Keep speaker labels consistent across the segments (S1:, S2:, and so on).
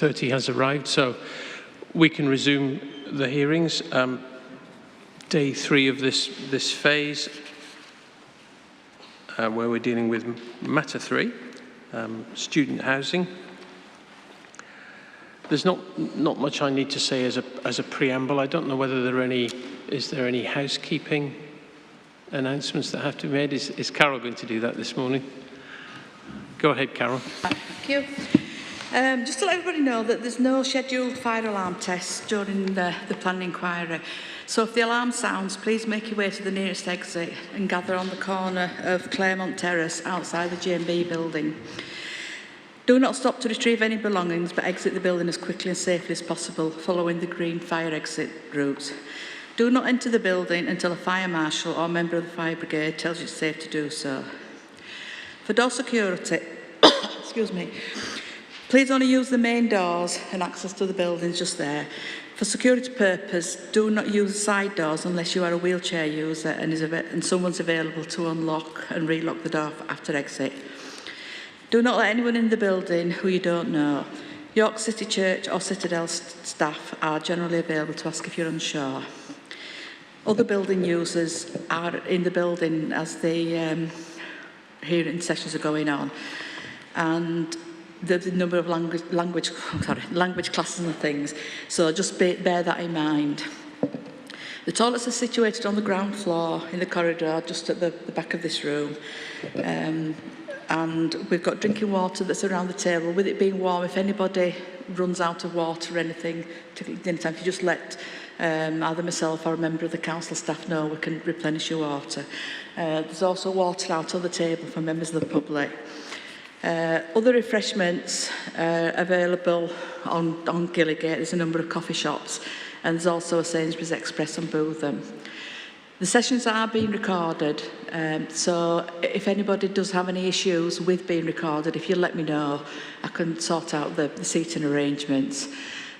S1: 30 has arrived, so we can resume the hearings. Day 3 of this phase, where we're dealing with matter 3, student housing. There's not much I need to say as a preamble. I don't know whether is there any housekeeping announcements that have to be made. Is Carol going to do that this morning? Go ahead, Carol.
S2: Thank you. Just to let everybody know that there's no scheduled fire alarm tests during the planning inquiry. So if the alarm sounds, please make your way to the nearest exit and gather on the corner of Claremont Terrace outside the G&B building. Do not stop to retrieve any belongings, but exit the building as quickly and safely as possible, following the green fire exit route. Do not enter the building until a fire marshal or member of the fire brigade tells you it's safe to do so. For door security, excuse me, please only use the main doors and access to the buildings just there. For security purpose, do not use side doors unless you are a wheelchair user and someone's available to unlock and relock the door after exit. Do not let anyone in the building who you don't know. York City Church or Citadel staff are generally available to ask if you're unsure. Other building users are in the building as the hearing sessions are going on, and the number of language classes and things, so just bear that in mind. The toilets are situated on the ground floor in the corridor just at the back of this room, and we've got drinking water that's around the table. With it being warm, if anybody runs out of water or anything, anytime, if you just let either myself or a member of the council staff know, we can replenish your water. There's also water out on the table for members of the public. Other refreshments available on Gilligate. There's a number of coffee shops, and there's also a Sainsbury's Express on Bootham. The sessions are being recorded, so if anybody does have any issues with being recorded, if you let me know, I can sort out the seating arrangements.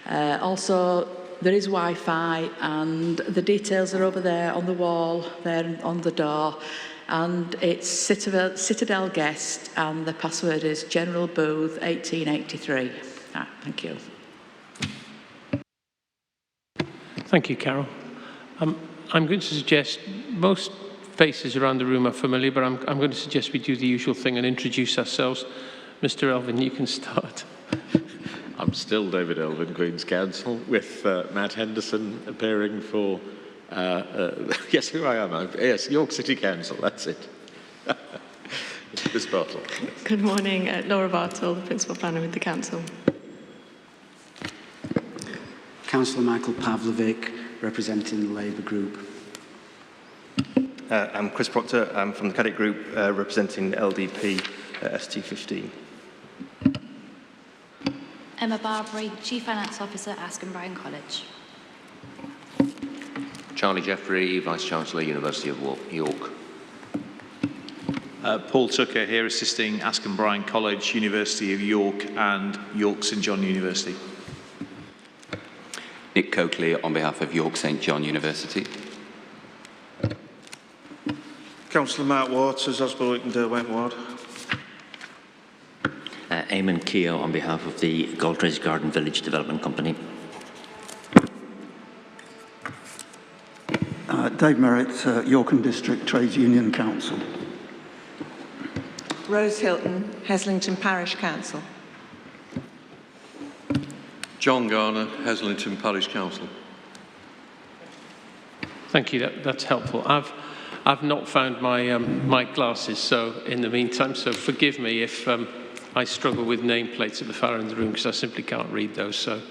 S2: Also, there is Wi-Fi, and the details are over there on the wall, there on the door. And it's Citadel Guest, and the password is General Booth 1883. Thank you.
S1: Thank you, Carol. I'm going to suggest most faces around the room are familiar, but I'm going to suggest we do the usual thing and introduce ourselves. Mr. Elvin, you can start.
S3: I'm still David Elvin, Queen's Counsel, with Matt Henderson appearing for yes, who I am. Yes, York City Council, that's it. Miss Bartle.
S4: Good morning, Laura Bartle, the Principal Planner with the Council.
S5: Councillor Michael Pavlovic, representing the Labour Group.
S6: I'm Chris Proctor, I'm from the Cadet Group, representing LDP ST15.
S7: Emma Barbary, Chief Finance Officer, Askham Bryan College.
S8: Charlie Jeffrey, Vice-Chancellor, University of York.
S9: Paul Tucker here, assisting Askham Bryan College, University of York and York St John University.
S10: Nick Coakley on behalf of York St John University.
S11: Councillor Mark Waters, Osborne and Derwent Ward.
S12: Eamon Keogh on behalf of the Galtres Garden Village Development Company.
S13: Dave Merritt, York and District Trades Union Council.
S14: Rose Hilton, Heslington Parish Council.
S15: John Garner, Heslington Parish Council.
S1: Thank you, that's helpful. I've not found my my glasses, so in the meantime, so forgive me if I struggle with nameplates at the far end of the room because I simply can't read those, so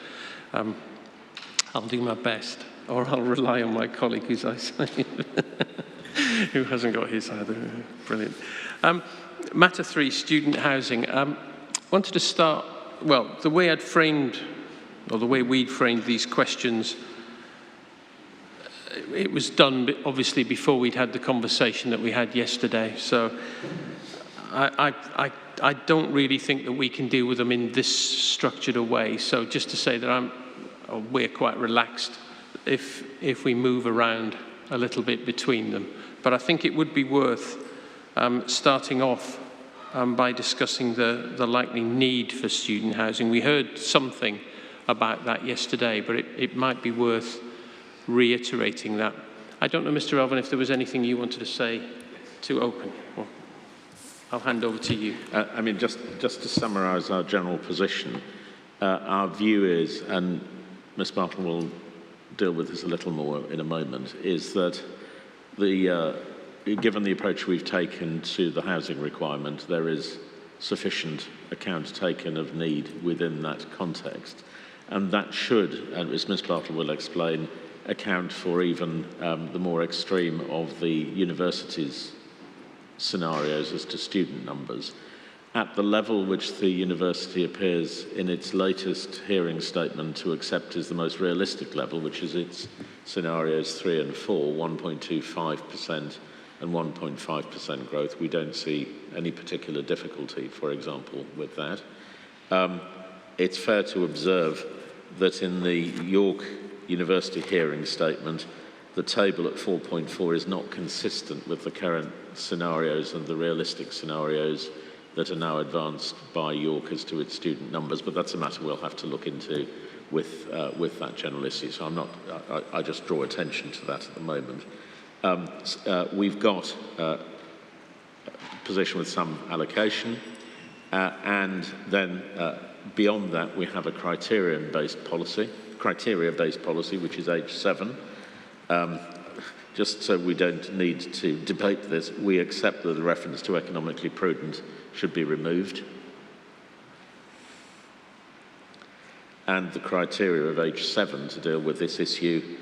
S1: I'll do my best, or I'll rely on my colleague who's eyesight, who hasn't got his either. Brilliant. Matter 3, student housing. Wanted to start, well, the way I'd framed, or the way we'd framed these questions, it was done obviously before we'd had the conversation that we had yesterday, so I don't really think that we can deal with them in this structured a way. So just to say that we're quite relaxed if we move around a little bit between them. But I think it would be worth starting off by discussing the likely need for student housing. We heard something about that yesterday, but it might be worth reiterating that. I don't know, Mr. Elvin, if there was anything you wanted to say to open. Well, I'll hand over to you.
S3: I mean, just to summarise our general position, our view is, and Ms. Bartle will deal with this a little more in a moment, is that given the approach we've taken to the housing requirement, there is sufficient account taken of need within that context. And that should, and as Ms. Bartle will explain, account for even the more extreme of the university's scenarios as to student numbers. At the level which the university appears in its latest hearing statement to accept as the most realistic level, which is its scenarios 3 and 4, 1.25% and 1.5% growth, we don't see any particular difficulty, for example, with that. It's fair to observe that in the York University hearing statement, the table at 4.4 is not consistent with the current scenarios and the realistic scenarios that are now advanced by York as to its student numbers, but that's a matter we'll have to look into with that general issue. So I just draw attention to that at the moment. We've got a position with some allocation, and then beyond that we have a criteria-based policy, which is age 7. Just so we don't need to debate this, we accept that the reference to economically prudent should be removed. And the criteria of age 7 to deal with this issue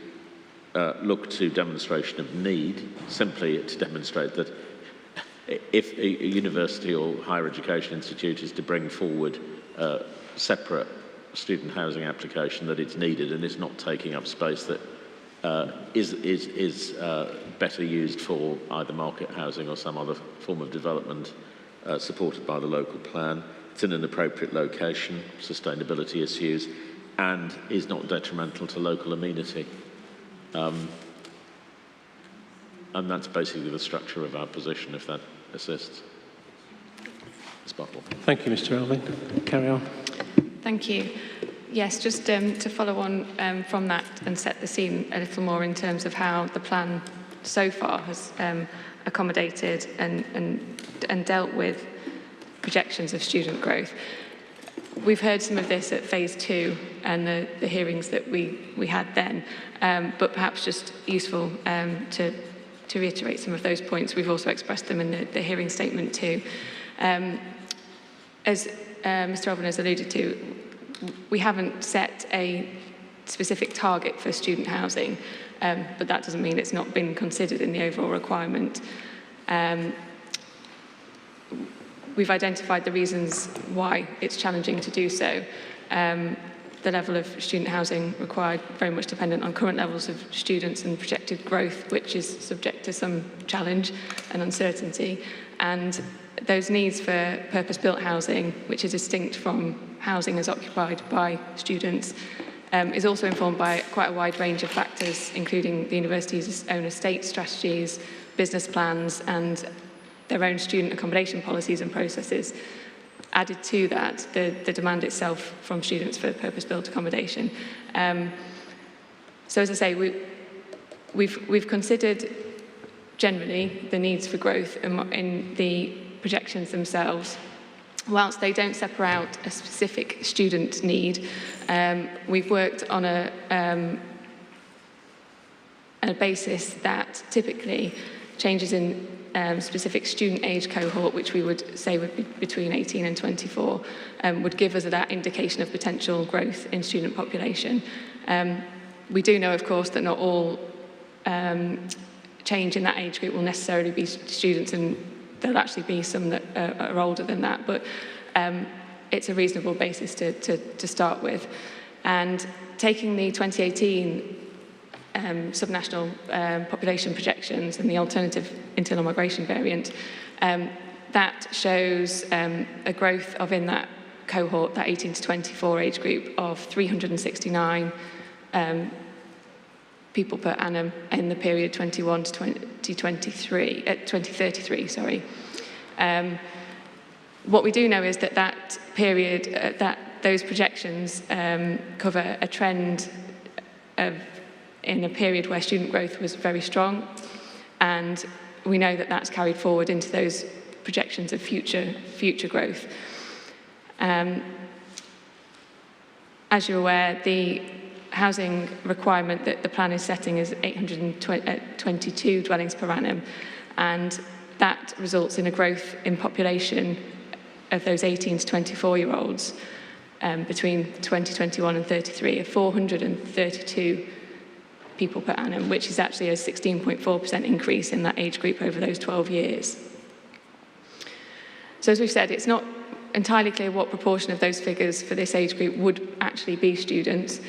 S3: look to demonstration of need, simply to demonstrate that if a university or higher education institute is to bring forward a separate student housing application, that it's needed and it's not taking up space that is better used for either market housing or some other form of development supported by the local plan. It's in an appropriate location, sustainability issues, and is not detrimental to local amenity. And that's basically the structure of our position, if that assists. Ms. Bartle.
S1: Thank you, Mr. Elvin. Carry on.
S4: Thank you. Yes, just to follow on from that and set the scene a little more in terms of how the plan so far has accommodated and dealt with projections of student growth. We've heard some of this at phase 2 and the hearings that we had then, but perhaps just useful to reiterate some of those points. We've also expressed them in the hearing statement too. As Mr. Elvin has alluded to, we haven't set a specific target for student housing, but that doesn't mean it's not been considered in the overall requirement. We've identified the reasons why it's challenging to do so. The level of student housing required very much dependent on current levels of students and projected growth, which is subject to some challenge and uncertainty. And those needs for purpose-built housing, which is distinct from housing as occupied by students, is also informed by quite a wide range of factors, including the university's own estate strategies, business plans, and their own student accommodation policies and processes. Added to that, the demand itself from students for purpose-built accommodation. So as I say, we've considered generally the needs for growth in the projections themselves. Whilst they don't separate out a specific student need, we've worked on a basis that typically changes in specific student age cohort, which we would say would be between 18 and 24, would give us that indication of potential growth in student population. We do know, of course, that not all change in that age group will necessarily be students, and there'll actually be some that are older than that, but it's a reasonable basis to start with. And taking the 2018 subnational population projections and the alternative internal migration variant, that shows a growth of, in that cohort, that 18 to 24 age group, of 369 people per annum in the period 21 to 2033, sorry. What we do know is that that period, those projections cover a trend in a period where student growth was very strong, and we know that that's carried forward into those projections of future growth. As you're aware, the housing requirement that the plan is setting is 822 dwellings per annum, and that results in a growth in population of those 18 to 24-year-olds between 2021 and 33 of 432 people per annum, which is actually a 16.4% increase in that age group over those 12 years. So as we've said, it's not entirely clear what proportion of those figures for this age group would actually be students,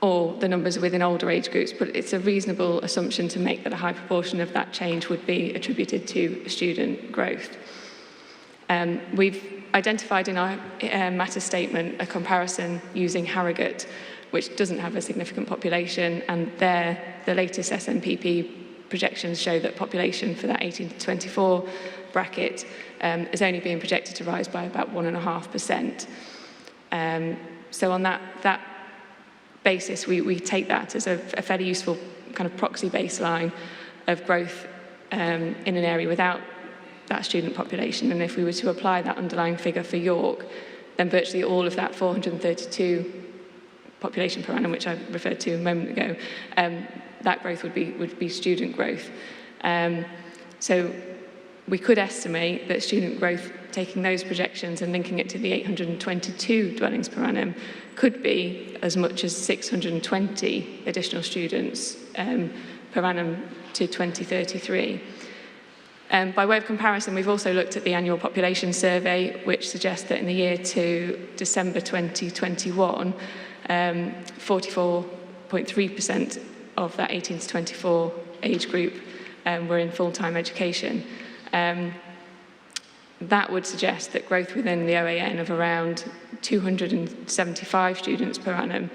S4: or the numbers within older age groups, but it's a reasonable assumption to make that a high proportion of that change would be attributed to student growth. We've identified in our matter statement a comparison using Harrogate, which doesn't have a significant population, and the latest SNPP projections show that population for that 18 to 24 bracket is only being projected to rise by about 1.5%. So on that basis, we take that as a fairly useful kind of proxy baseline of growth in an area without that student population. And if we were to apply that underlying figure for York, then virtually all of that 432 population per annum, which I referred to a moment ago, that growth would be student growth. So we could estimate that student growth, taking those projections and linking it to the 822 dwellings per annum, could be as much as 620 additional students per annum to 2033. By way of comparison, we've also looked at the annual population survey, which suggests that in the year to December 2021, 44.3% of that 18 to 24 age group were in full-time education. That would suggest that growth within the OAN of around 275 students per annum,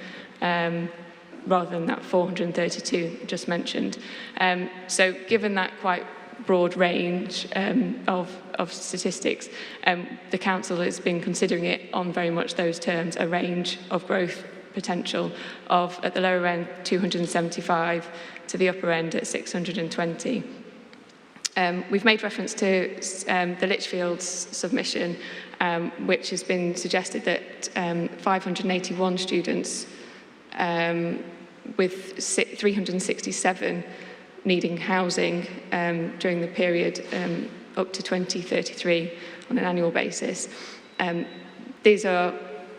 S4: rather than that 432 just mentioned. So given that quite broad range of statistics, the Council has been considering it on very much those terms, a range of growth potential of, at the lower end, 275 to the upper end at 620. We've made reference to the Lichfield's submission, which has been suggested that 581 students with 367 needing housing during the period up to 2033 on an annual basis. These are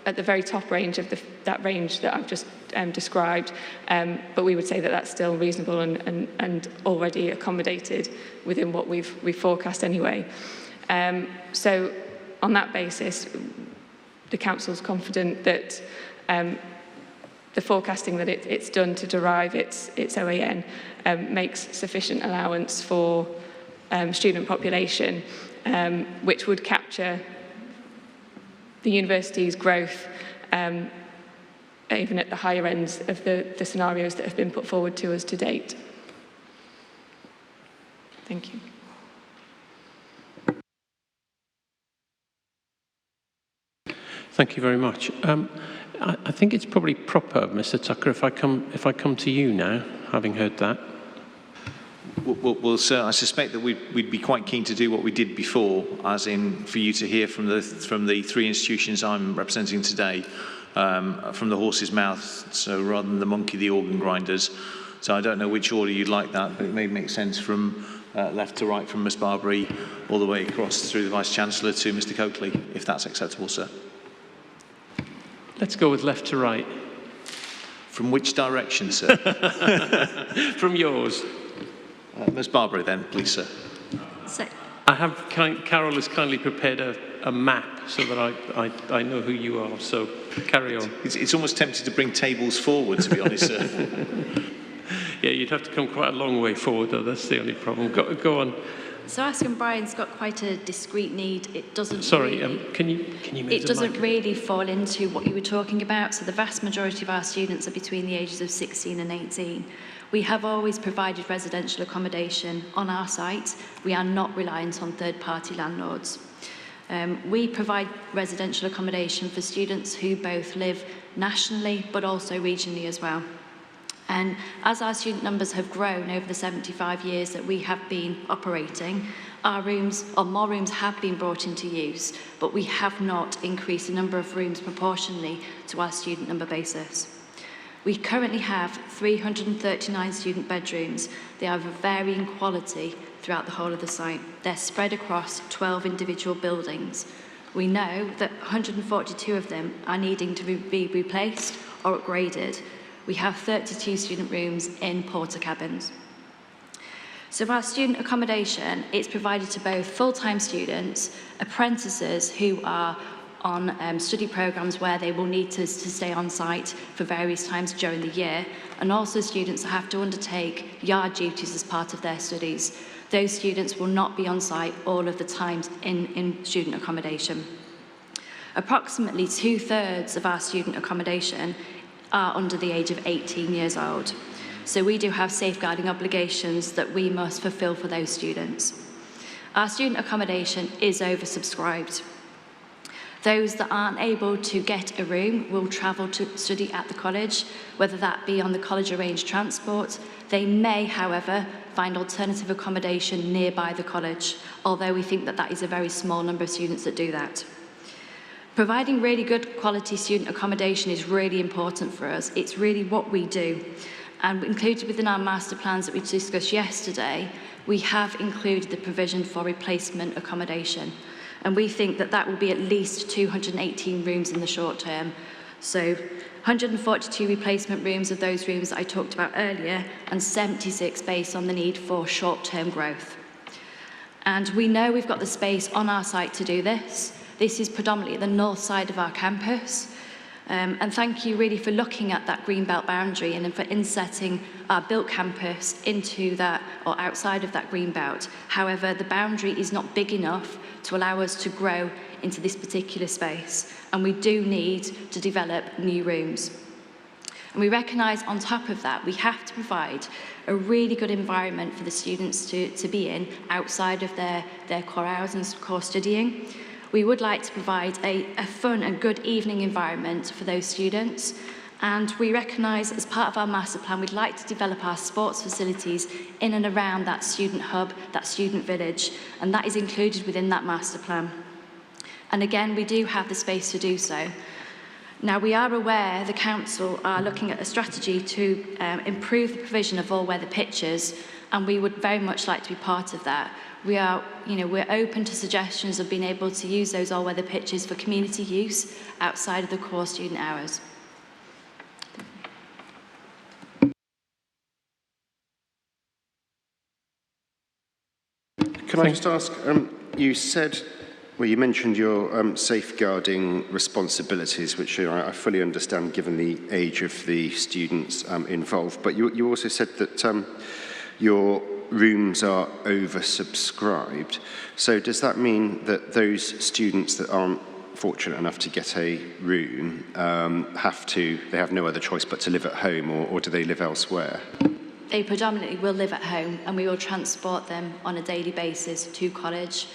S4: at the very top range of that range that I've just described, but we would say that that's still reasonable and already accommodated within what we've forecast anyway. So on that basis, the Council's confident that the forecasting that it's done to derive its OAN makes sufficient allowance for student population, which would capture the university's growth even at the higher ends of the scenarios that have been put forward to us to date. Thank you.
S1: Thank you very much. I think it's probably proper, Mr. Tucker, if I come to you now, having heard that.
S9: Well, sir, I suspect that we'd be quite keen to do what we did before, as in for you to hear from the three institutions I'm representing today, from the horse's mouth, so rather than the monkey, the organ grinders. So I don't know which order you'd like that, but it may make sense from left to right, from Ms Barbary all the way across through the Vice-Chancellor to Mr Coakley, if that's acceptable, sir.
S1: Let's go with left to right.
S9: From which direction, sir?
S1: From yours.
S9: Ms Barbary then, please, sir.
S7: So,
S1: I have, Carol has kindly prepared a map so that I know who you are, so carry on.
S9: It's almost tempting to bring tables forward, to be honest, sir.
S1: Yeah, you'd have to come quite a long way forward, though. That's the only problem. Go on.
S7: So Askham Bryan's got quite a discrete need. It doesn't.
S1: Sorry,
S7: really,
S1: can you move
S7: It
S1: the
S7: doesn't
S1: mic?
S7: really fall into what you were talking about. So the vast majority of our students are between the ages of 16 and 18. We have always provided residential accommodation on our site. We are not reliant on third-party landlords. We provide residential accommodation for students who both live nationally but also regionally as well. And as our student numbers have grown over the 75 years that we have been operating, our rooms, or more rooms, have been brought into use, but we have not increased the number of rooms proportionally to our student number basis. We currently have 339 student bedrooms. They are of varying quality throughout the whole of the site. They're spread across 12 individual buildings. We know that 142 of them are needing to be replaced or upgraded. We have 32 student rooms in porter cabins. So for our student accommodation, it's provided to both full-time students, apprentices who are on study programmes where they will need to stay on site for various times during the year, and also students that have to undertake yard duties as part of their studies. Those students will not be on site all of the times in student accommodation. Approximately 2/3 of our student accommodation are under the age of 18 years old. So we do have safeguarding obligations that we must fulfil for those students. Our student accommodation is oversubscribed. Those that aren't able to get a room will travel to study at the college, whether that be on the college-arranged transport. They may, however, find alternative accommodation nearby the college, although we think that that is a very small number of students that do that. Providing really good quality student accommodation is really important for us. It's really what we do. And included within our master plans that we discussed yesterday, we have included the provision for replacement accommodation. And we think that that will be at least 218 rooms in the short term. So 142 replacement rooms of those rooms that I talked about earlier, and 76 based on the need for short-term growth. And we know we've got the space on our site to do this. This is predominantly the north side of our campus. And thank you really for looking at that greenbelt boundary and for insetting our built campus into that or outside of that greenbelt. However, the boundary is not big enough to allow us to grow into this particular space, and we do need to develop new rooms. And we recognise on top of that, we have to provide a really good environment for the students to be in outside of their core hours and core studying. We would like to provide a fun and good evening environment for those students. And we recognise as part of our master plan, we'd like to develop our sports facilities in and around that student hub, that student village, and that is included within that master plan. And again, we do have the space to do so. Now, we are aware the council are looking at a strategy to improve the provision of all-weather pitches, and we would very much like to be part of that. We're open to suggestions of being able to use those all-weather pitches for community use outside of the core student hours.
S16: Can I just ask, you mentioned your safeguarding responsibilities, which I fully understand given the age of the students involved, but you also said that your rooms are oversubscribed. So does that mean that those students that aren't fortunate enough to get a room they have no other choice but to live at home, or do they live elsewhere?
S7: They predominantly will live at home, and we will transport them on a daily basis to college.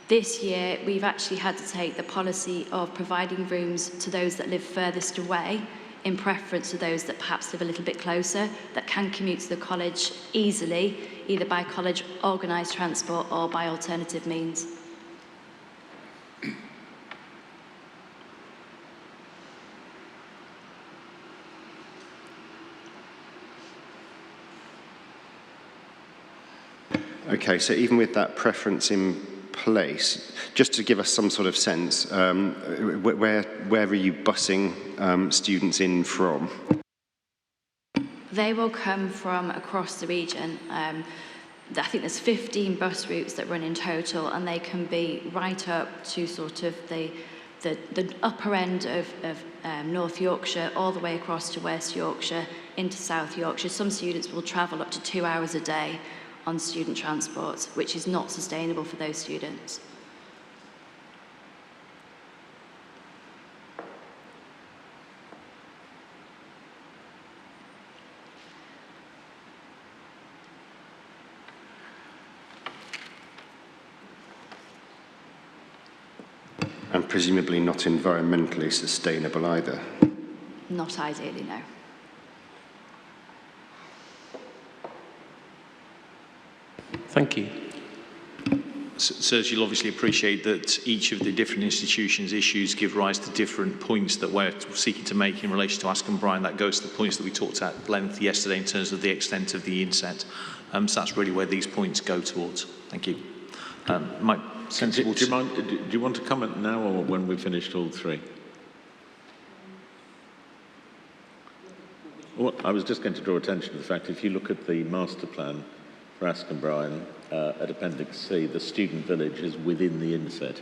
S7: This year, we've actually had to take the policy of providing rooms to those that live furthest away, in preference to those that perhaps live a little bit closer, that can commute to the college easily, either by college organised transport or by alternative means.
S16: Okay, so even with that preference in place, just to give us some sort of sense, where are you busing students in from?
S7: They will come from across the region. I think there's 15 bus routes that run in total, and they can be right up to sort of the upper end of North Yorkshire, all the way across to West Yorkshire, into South Yorkshire. Some students will travel up to 2 hours a day on student transport, which is not sustainable for those students.
S16: presumably not environmentally sustainable either.
S7: Not ideally, no.
S1: Thank you.
S9: Sirs, you'll obviously appreciate that each of the different institutions' issues give rise to different points that we're seeking to make in relation to Askham Bryan. That goes to the points that we talked at length yesterday in terms of the extent of the inset. So that's really where these points go towards. Thank you.
S3: Do you want to comment now or when we've finished all three? Well, I was just going to draw attention to the fact if you look at the master plan for Askham Bryan at Appendix C, the student village is within the inset.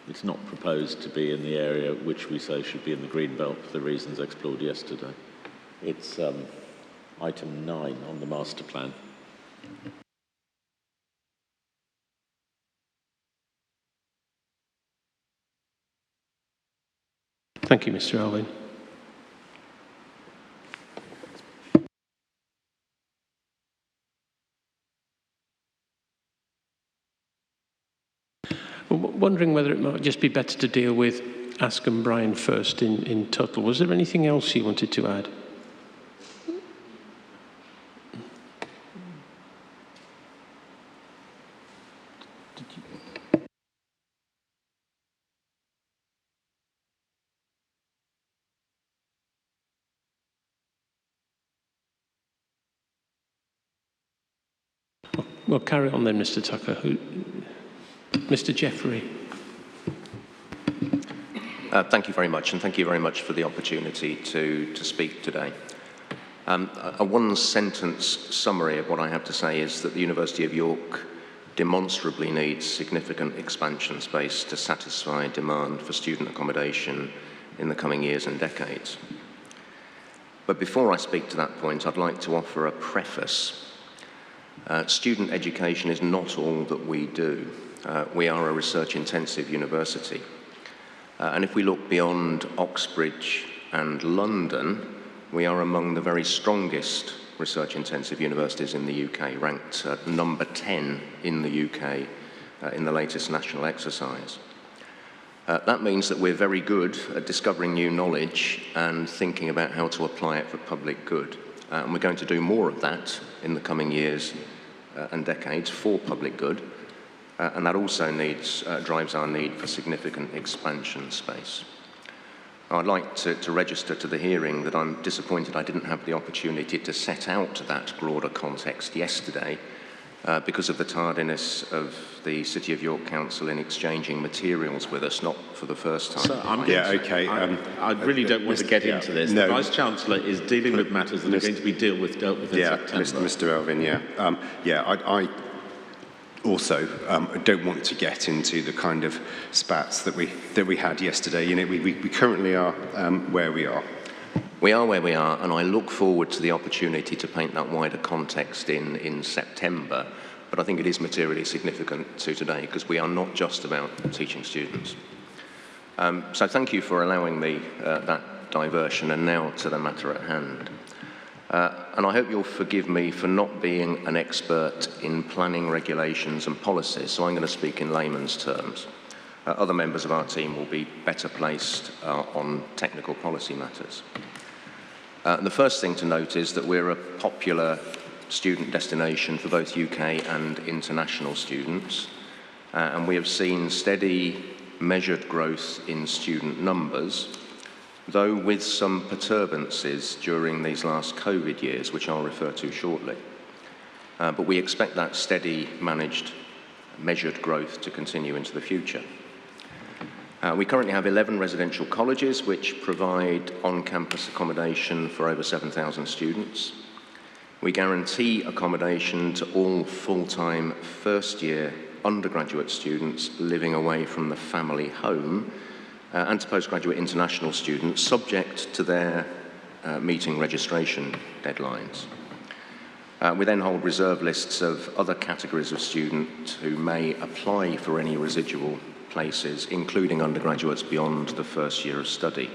S3: It's not proposed to be in the area which we say should be in the green belt for the reasons explored yesterday. It's item 9 on the master plan.
S1: Thank you, Mr. Elvin. I'm wondering whether it might just be better to deal with Askham Bryan first in total. Was there anything else you wanted to add? Well, carry on then, Mr. Tucker. Mr. Jeffrey.
S8: Thank you very much, and thank you very much for the opportunity to speak today. A one-sentence summary of what I have to say is that the University of York demonstrably needs significant expansion space to satisfy demand for student accommodation in the coming years and decades. But before I speak to that point, I'd like to offer a preface. Student education is not all that we do. We are a research-intensive university. And if we look beyond Oxbridge and London, we are among the very strongest research-intensive universities in the UK, ranked number 10 in the UK in the latest national exercise. That means that we're very good at discovering new knowledge and thinking about how to apply it for public good. And we're going to do more of that in the coming years and decades for public good. And that also drives our need for significant expansion space. I'd like to register to the hearing that I'm disappointed I didn't have the opportunity to set out that broader context yesterday because of the tardiness of the City of York Council in exchanging materials with us, not for the first time.
S3: So I really don't want to get into this. No. The Vice-Chancellor is dealing with matters that are going to be dealt with in September.
S16: Mr. Elvin, I also don't want to get into the kind of spats that we had yesterday. You know, we currently are where we are.
S8: We are where we are, and I look forward to the opportunity to paint that wider context in September. But I think it is materially significant to today because we are not just about teaching students. So thank you for allowing me that diversion, and now to the matter at hand. And I hope you'll forgive me for not being an expert in planning, regulations and policies, so I'm going to speak in layman's terms. Other members of our team will be better placed on technical policy matters. The first thing to note is that we're a popular student destination for both UK and international students, and we have seen steady, measured growth in student numbers, though with some perturbances during these last COVID years, which I'll refer to shortly. But we expect that steady, managed, measured growth to continue into the future. We currently have 11 residential colleges which provide on-campus accommodation for over 7,000 students. We guarantee accommodation to all full-time first-year undergraduate students living away from the family home and to postgraduate international students, subject to their meeting registration deadlines. We then hold reserve lists of other categories of students who may apply for any residual places, including undergraduates beyond the first year of study.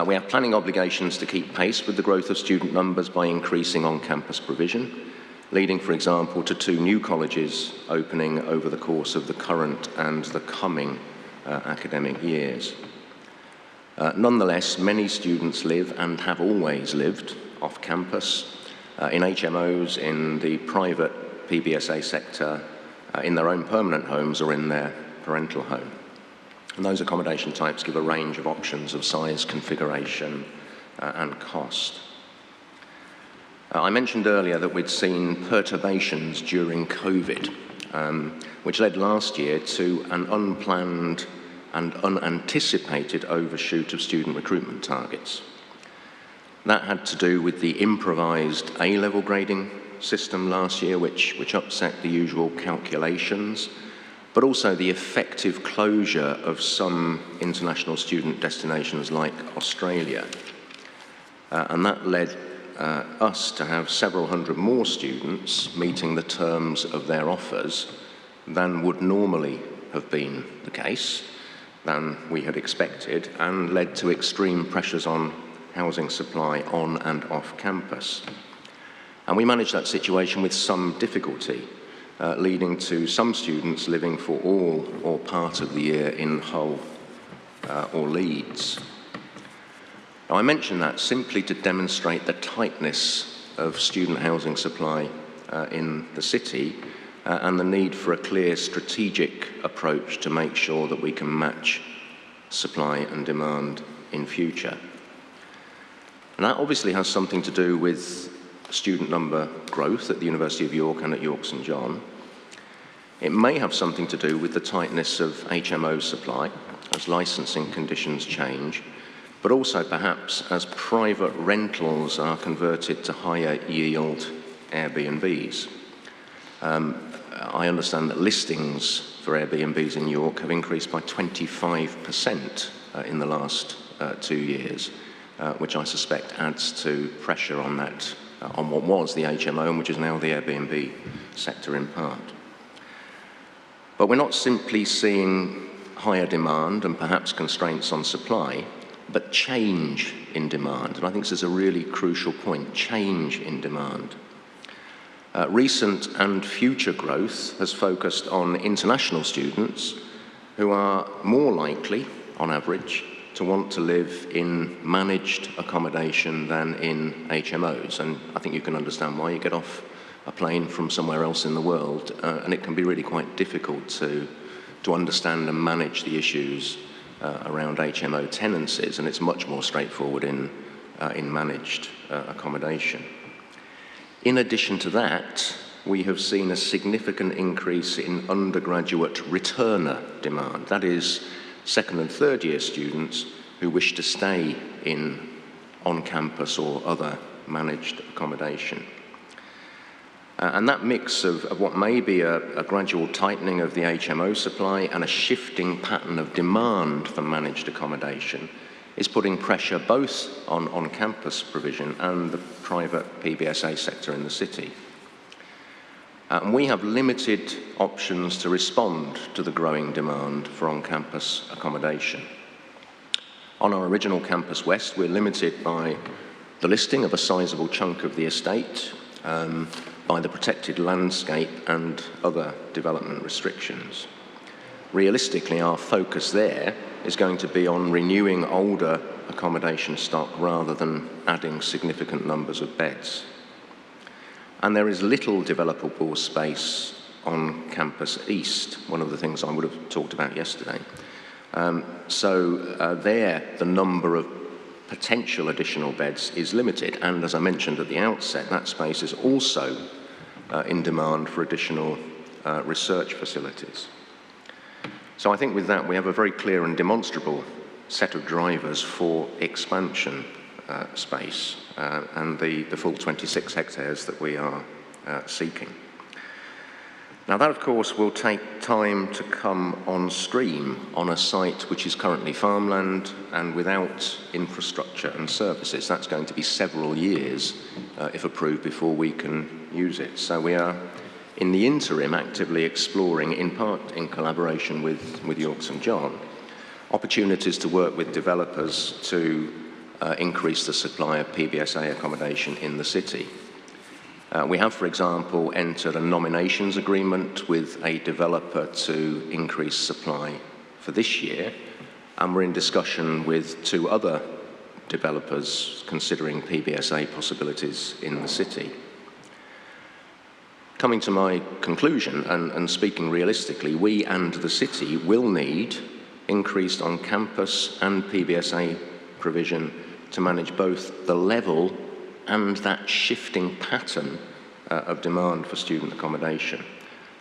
S8: We have planning obligations to keep pace with the growth of student numbers by increasing on-campus provision, leading, for example, to 2 new colleges opening over the course of the current and the coming academic years. Nonetheless, many students live and have always lived off campus, in HMOs, in the private PBSA sector, in their own permanent homes or in their parental home. And those accommodation types give a range of options of size, configuration, and cost. I mentioned earlier that we'd seen perturbations during COVID, which led last year to an unplanned and unanticipated overshoot of student recruitment targets. That had to do with the improvised A-level grading system last year, which upset the usual calculations, but also the effective closure of some international student destinations like Australia. And that led us to have several hundred more students meeting the terms of their offers than would normally have been the case, than we had expected, and led to extreme pressures on housing supply on and off campus. And we managed that situation with some difficulty, leading to some students living for all or part of the year in Hull or Leeds. Now, I mention that simply to demonstrate the tightness of student housing supply in the city and the need for a clear strategic approach to make sure that we can match supply and demand in future. And that obviously has something to do with student number growth at the University of York and at York St John. It may have something to do with the tightness of HMO supply as licensing conditions change, but also perhaps as private rentals are converted to higher yield Airbnbs. I understand that listings for Airbnbs in York have increased by 25% in the last 2 years, which I suspect adds to pressure on that, on what was the HMO and which is now the Airbnb sector in part. But we're not simply seeing higher demand and perhaps constraints on supply, but change in demand. And I think this is a really crucial point, change in demand. Recent and future growth has focused on international students who are more likely, on average, to want to live in managed accommodation than in HMOs. And I think you can understand why. You get off a plane from somewhere else in the world, and it can be really quite difficult to understand and manage the issues around HMO tenancies, and it's much more straightforward in managed accommodation. In addition to that, we have seen a significant increase in undergraduate returner demand. That is, second and third year students who wish to stay in on-campus or other managed accommodation. And that mix of what may be a gradual tightening of the HMO supply and a shifting pattern of demand for managed accommodation is putting pressure both on on-campus provision and the private PBSA sector in the city. And we have limited options to respond to the growing demand for on-campus accommodation. On our original Campus West, we're limited by the listing of a sizable chunk of the estate, by the protected landscape and other development restrictions. Realistically, our focus there is going to be on renewing older accommodation stock rather than adding significant numbers of beds. And there is little developable space on Campus East, one of the things I would have talked about yesterday. There, the number of potential additional beds is limited, and as I mentioned at the outset, that space is also in demand for additional research facilities. So I think with that we have a very clear and demonstrable set of drivers for expansion space and the full 26 hectares that we are seeking. Now that of course will take time to come on stream on a site which is currently farmland and without infrastructure and services. That's going to be several years, if approved, before we can use it. So we are, in the interim, actively exploring, in part in collaboration with York St John, opportunities to work with developers to increase the supply of PBSA accommodation in the city. We have, for example, entered a nominations agreement with a developer to increase supply for this year, and we're in discussion with 2 other developers considering PBSA possibilities in the city. Coming to my conclusion, and speaking realistically, we and the city will need increased on-campus and PBSA provision to manage both the level and that shifting pattern of demand for student accommodation.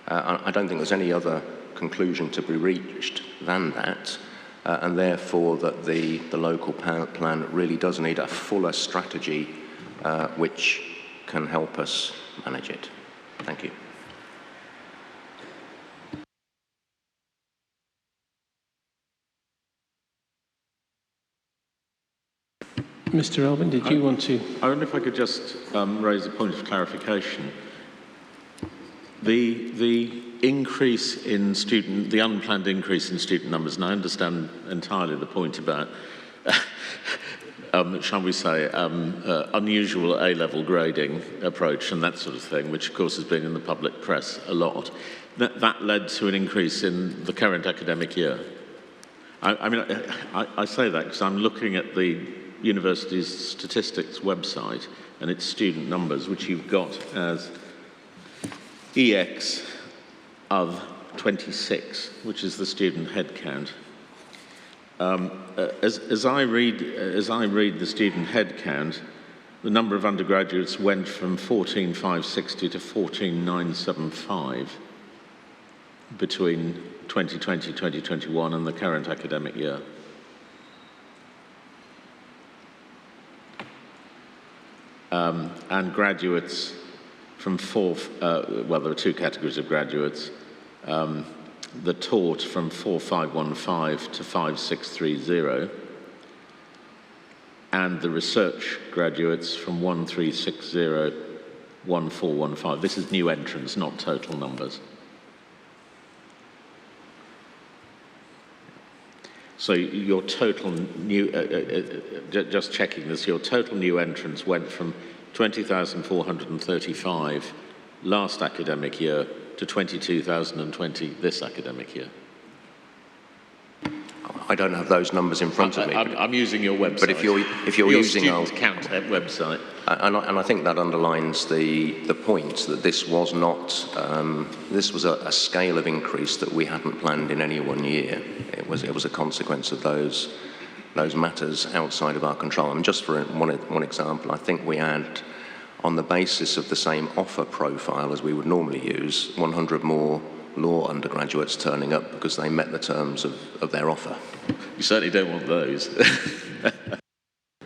S8: I don't think there's any other conclusion to be reached than that, and therefore that the local plan really does need a fuller strategy which can help us manage it. Thank you.
S1: Mr. Elvin, did you want to?
S3: I wonder if I could just raise a point of clarification. The increase in the unplanned increase in student numbers, and I understand entirely the point about, shall we say, unusual A-level grading approach and that sort of thing, which of course has been in the public press a lot. That led to an increase in the current academic year. I say that because I'm looking at the university's statistics website and its student numbers, which you've got as EX of 26, which is the student head count. As I read the student head count, the number of undergraduates went from 14,560 to 14,975 between 2020-2021 and the current academic year. And graduates from well, there are 2 categories of graduates. The taught from 4,515 to 5,630, and the research graduates from 1,360 to 1,415. This is new entrants, not total numbers. So your total new, just checking this, your total new entrants went from 20,435 last academic year to 22,020 this academic year.
S8: I don't have those numbers in front of me.
S3: I'm using your website.
S8: But if you're using our
S3: student count website,
S8: and I think that underlines the point that this was not this was a scale of increase that we hadn't planned in any one year. It was a consequence of those matters outside of our control. And just for one example, I think we had, on the basis of the same offer profile as we would normally use, 100 more law undergraduates turning up because they met the terms of their offer.
S3: You certainly don't want those.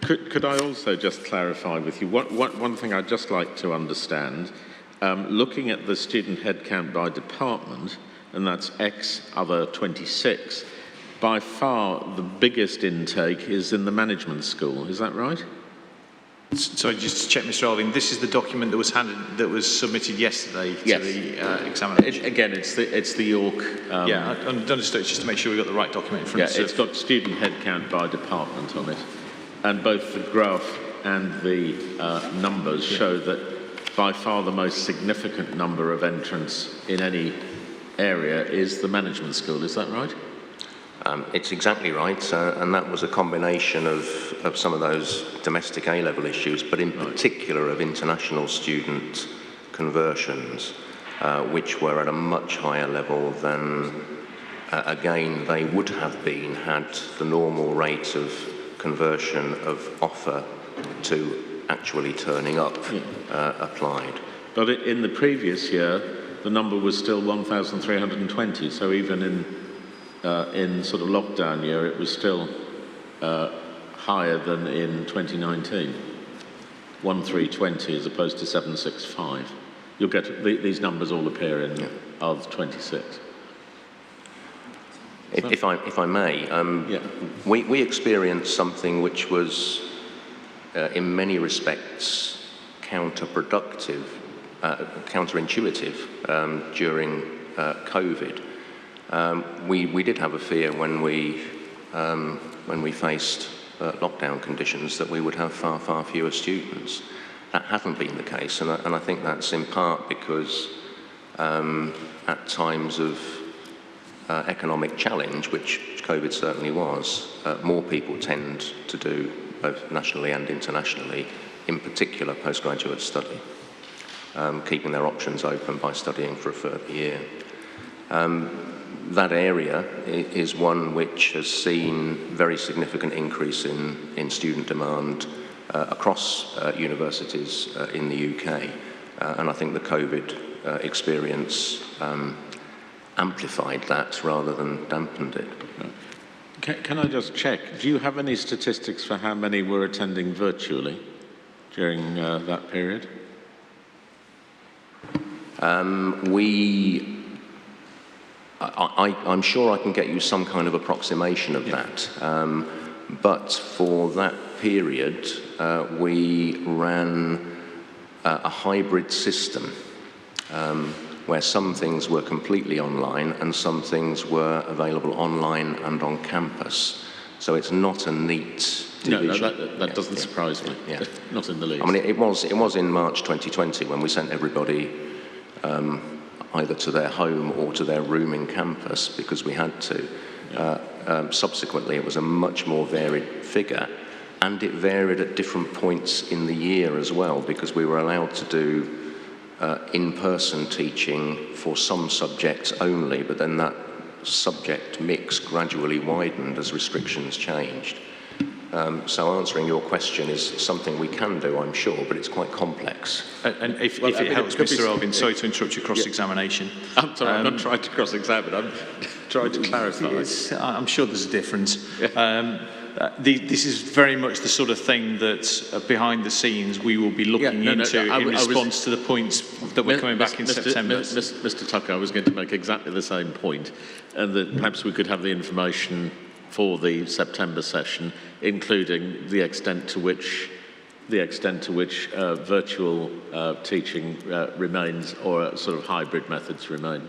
S3: Could I also just clarify with you, one thing I'd just like to understand, looking at the student headcount by department, and that's X other 26, by far the biggest intake is in the management school, is that right?
S9: Sorry, just to check, Mr. Elvin, this is the document that was submitted yesterday to the examiner.
S3: Again, it's the York.
S9: Yeah, I understood. Just to make sure we got the right document in front of us.
S3: Yeah, it's got student headcount by department on it, and both the graph and the numbers show that by far the most significant number of entrants in any area is the management school. Is that right?
S8: It's exactly right, and that was a combination of some of those domestic A-level issues, but in particular of international student conversions, which were at a much higher level than, again, they would have been had the normal rate of conversion of offer to actually turning up applied.
S3: But in the previous year, the number was still 1,320, so even in sort of lockdown year, it was still higher than in 2019, 1,320 as opposed to 765. You'll get these numbers all appear in of 26.
S8: If I may, we experienced something which was, in many respects, counterintuitive during COVID. We did have a fear when we faced lockdown conditions that we would have far fewer students. That hasn't been the case, and I think that's in part because at times of economic challenge, which COVID certainly was, more people tend to do both nationally and internationally, in particular postgraduate study, keeping their options open by studying for a further year. That area is one which has seen very significant increase in student demand across universities in the UK. And I think the COVID experience amplified that rather than dampened it.
S3: Can I just check, do you have any statistics for how many were attending virtually during that period?
S8: I'm sure I can get you some kind of approximation of that. But for that period, we ran a hybrid system where some things were completely online and some things were available online and on campus. So it's not a neat division.
S3: No, that doesn't surprise me.
S8: Yeah.
S3: Not in the least.
S8: I mean, it was in March 2020 when we sent everybody either to their home or to their room in campus because we had to. Subsequently, it was a much more varied figure, and it varied at different points in the year as well, because we were allowed to do in-person teaching for some subjects only, but then that subject mix gradually widened as restrictions changed. So answering your question is something we can do, I'm sure, but it's quite complex.
S9: And if it helps, Mr. Elvin, sorry to interrupt your cross-examination.
S3: I'm sorry, I'm not trying to cross-examine, I'm trying to clarify.
S9: I'm sure there's a difference. This is very much the sort of thing that behind the scenes we will be looking into in response to the points that we're coming back in September.
S3: Mr. Tucker, I was going to make exactly the same point, and that perhaps we could have the information for the September session, including the extent to which virtual teaching remains, or sort of hybrid methods remain.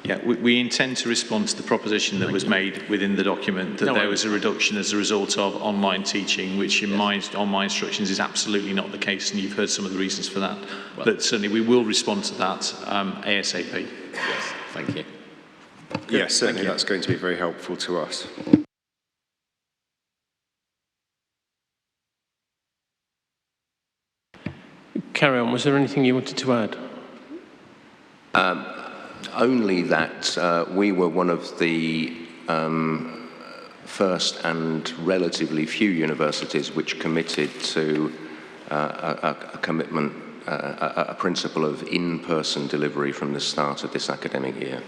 S9: Yeah, we intend to respond to the proposition that was made within the document that there was a reduction as a result of online teaching, which on my instructions is absolutely not the case, and you've heard some of the reasons for that. Well, but certainly we will respond to that ASAP.
S3: Yes, thank you.
S16: Yes, certainly that's going to be very helpful to us.
S1: Carry on. Was there anything you wanted to add?
S8: Only that we were one of the first and relatively few universities which committed to a commitment, a principle of in-person delivery from the start of this academic year.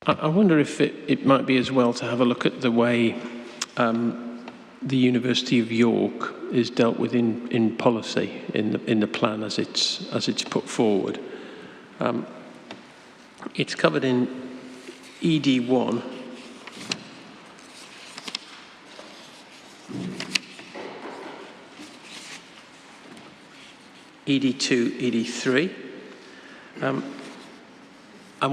S1: I wonder if it might be as well to have a look at the way the University of York is dealt with in policy in the plan as it's put forward. It's covered in ED1. ED2, ED3. I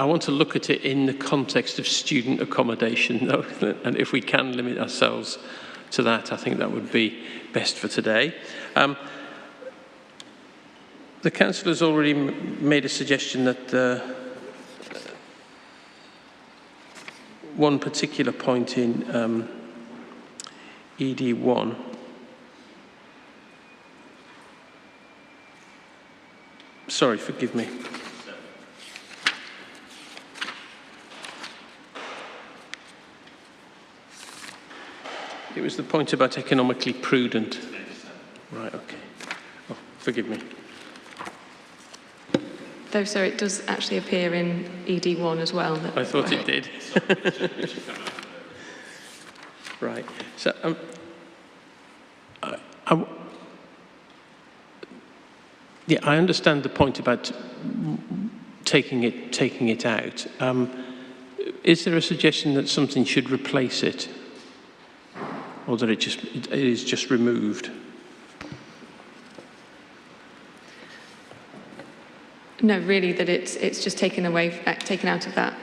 S1: want to look at it in the context of student accommodation, though, and if we can limit ourselves to that, I think that would be best for today. The Council has already made a suggestion that one particular point in ED1 sorry, forgive me. It was the point about economically prudent. Right, okay. Oh, forgive me.
S4: Though, sir, it does actually appear in ED1 as well.
S1: I thought it did. Right. So, yeah, I understand the point about taking it out. Is there a suggestion that something should replace it? or that it is just removed?
S4: No, really, that it's just taken out of that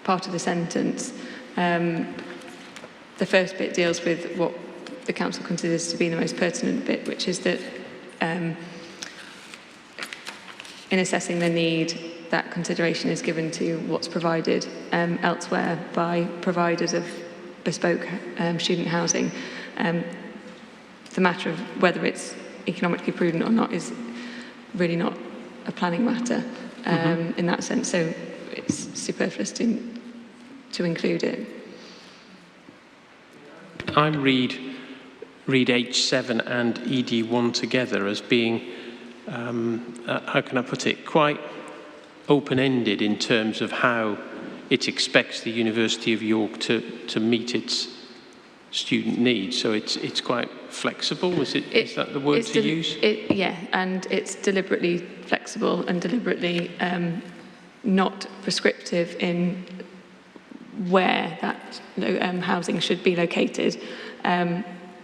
S4: part of the sentence. The first bit deals with what the council considers to be the most pertinent bit, which is that in assessing the need, that consideration is given to what's provided elsewhere by providers of bespoke student housing. The matter of whether it's economically prudent or not is really not a planning matter in that sense, so it's superfluous to include it.
S1: I read H7 and ED1 together as being, how can I put it, quite open-ended in terms of how it expects the University of York to meet its student needs. So it's quite flexible. Is that the word to use?
S4: Yeah, and it's deliberately flexible and deliberately not prescriptive in where that housing should be located,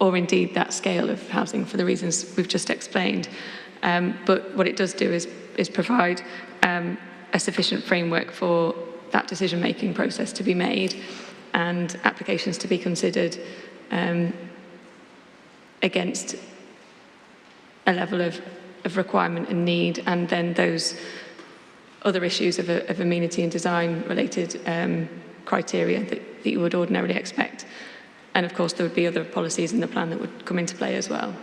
S4: or indeed that scale of housing for the reasons we've just explained. But what it does do is provide a sufficient framework for that decision-making process to be made and applications to be considered against a level of requirement and need, and then those other issues of amenity and design related criteria that you would ordinarily expect. And of course there would be other policies in the plan that would come into play as well.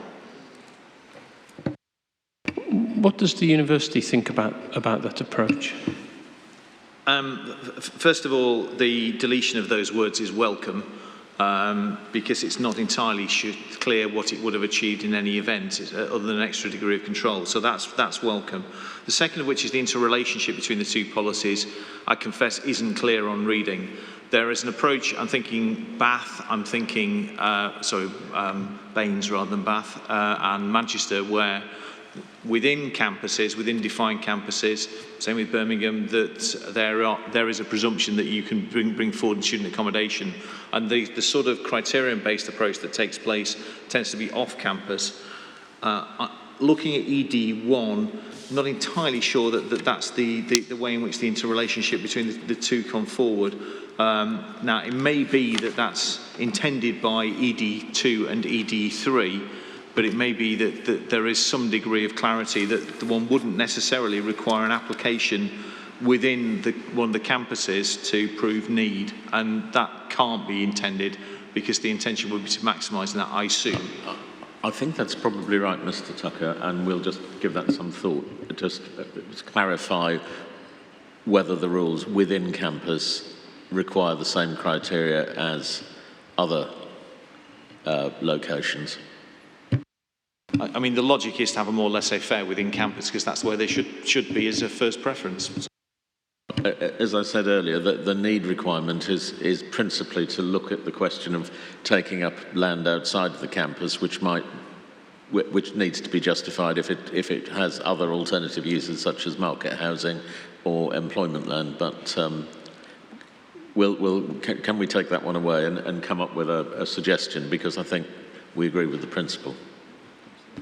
S1: What does the university think about that approach?
S9: First of all, the deletion of those words is welcome, because it's not entirely clear what it would have achieved in any event other than an extra degree of control. So that's welcome. The second of which is the interrelationship between the two policies, I confess, isn't clear on reading. There is an approach, I'm thinking Bath, I'm thinking, Baines rather than Bath, and Manchester, where within campuses, within defined campuses, same with Birmingham, that there is a presumption that you can bring forward student accommodation, and the sort of criterion-based approach that takes place tends to be off-campus. Looking at ED1, not entirely sure that that's the way in which the interrelationship between the two come forward. Now, it may be that that's intended by ED2 and ED3, but it may be that there is some degree of clarity that the one wouldn't necessarily require an application within one of the campuses to prove need, and that can't be intended because the intention would be to maximise that, I assume.
S3: I think that's probably right, Mr. Tucker, and we'll just give that some thought. Just clarify whether the rules within campus require the same criteria as other locations.
S9: I mean, the logic is to have a more laissez-faire within campus because that's where they should be as a first preference.
S3: As I said earlier, the need requirement is principally to look at the question of taking up land outside of the campus, which needs to be justified if it has other alternative uses such as market housing or employment land. But can we take that one away and come up with a suggestion? Because I think we agree with the principle.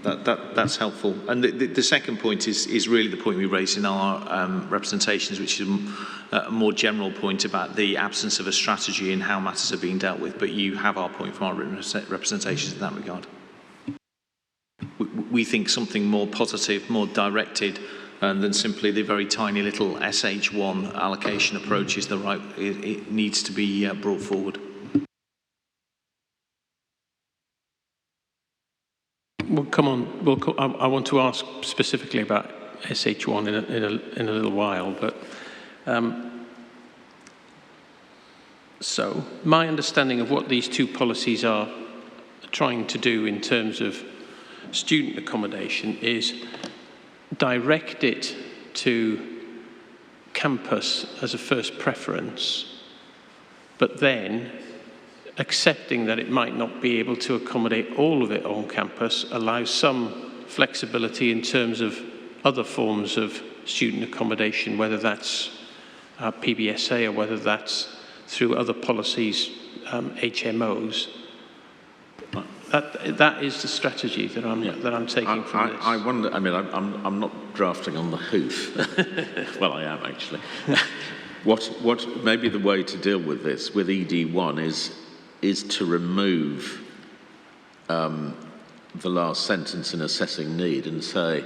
S9: That's helpful. And the second point is really the point we raised in our representations, which is a more general point about the absence of a strategy in how matters are being dealt with. But you have our point from our written representations in that regard. We think something more positive, more directed, than simply the very tiny little SH1 allocation approach is the right. It needs to be brought forward.
S1: Well, come on. I want to ask specifically about SH1 in a little while, but so my understanding of what these two policies are trying to do in terms of student accommodation is direct it to campus as a first preference, but then accepting that it might not be able to accommodate all of it on campus, allows some flexibility in terms of other forms of student accommodation, whether that's PBSA or whether that's through other policies, HMOs. that is the strategy that I'm taking from this.
S3: I wonder. I mean, I'm not drafting on the hoof. Well, I am actually. What maybe the way to deal with this with ED1 is to remove the last sentence in assessing need and say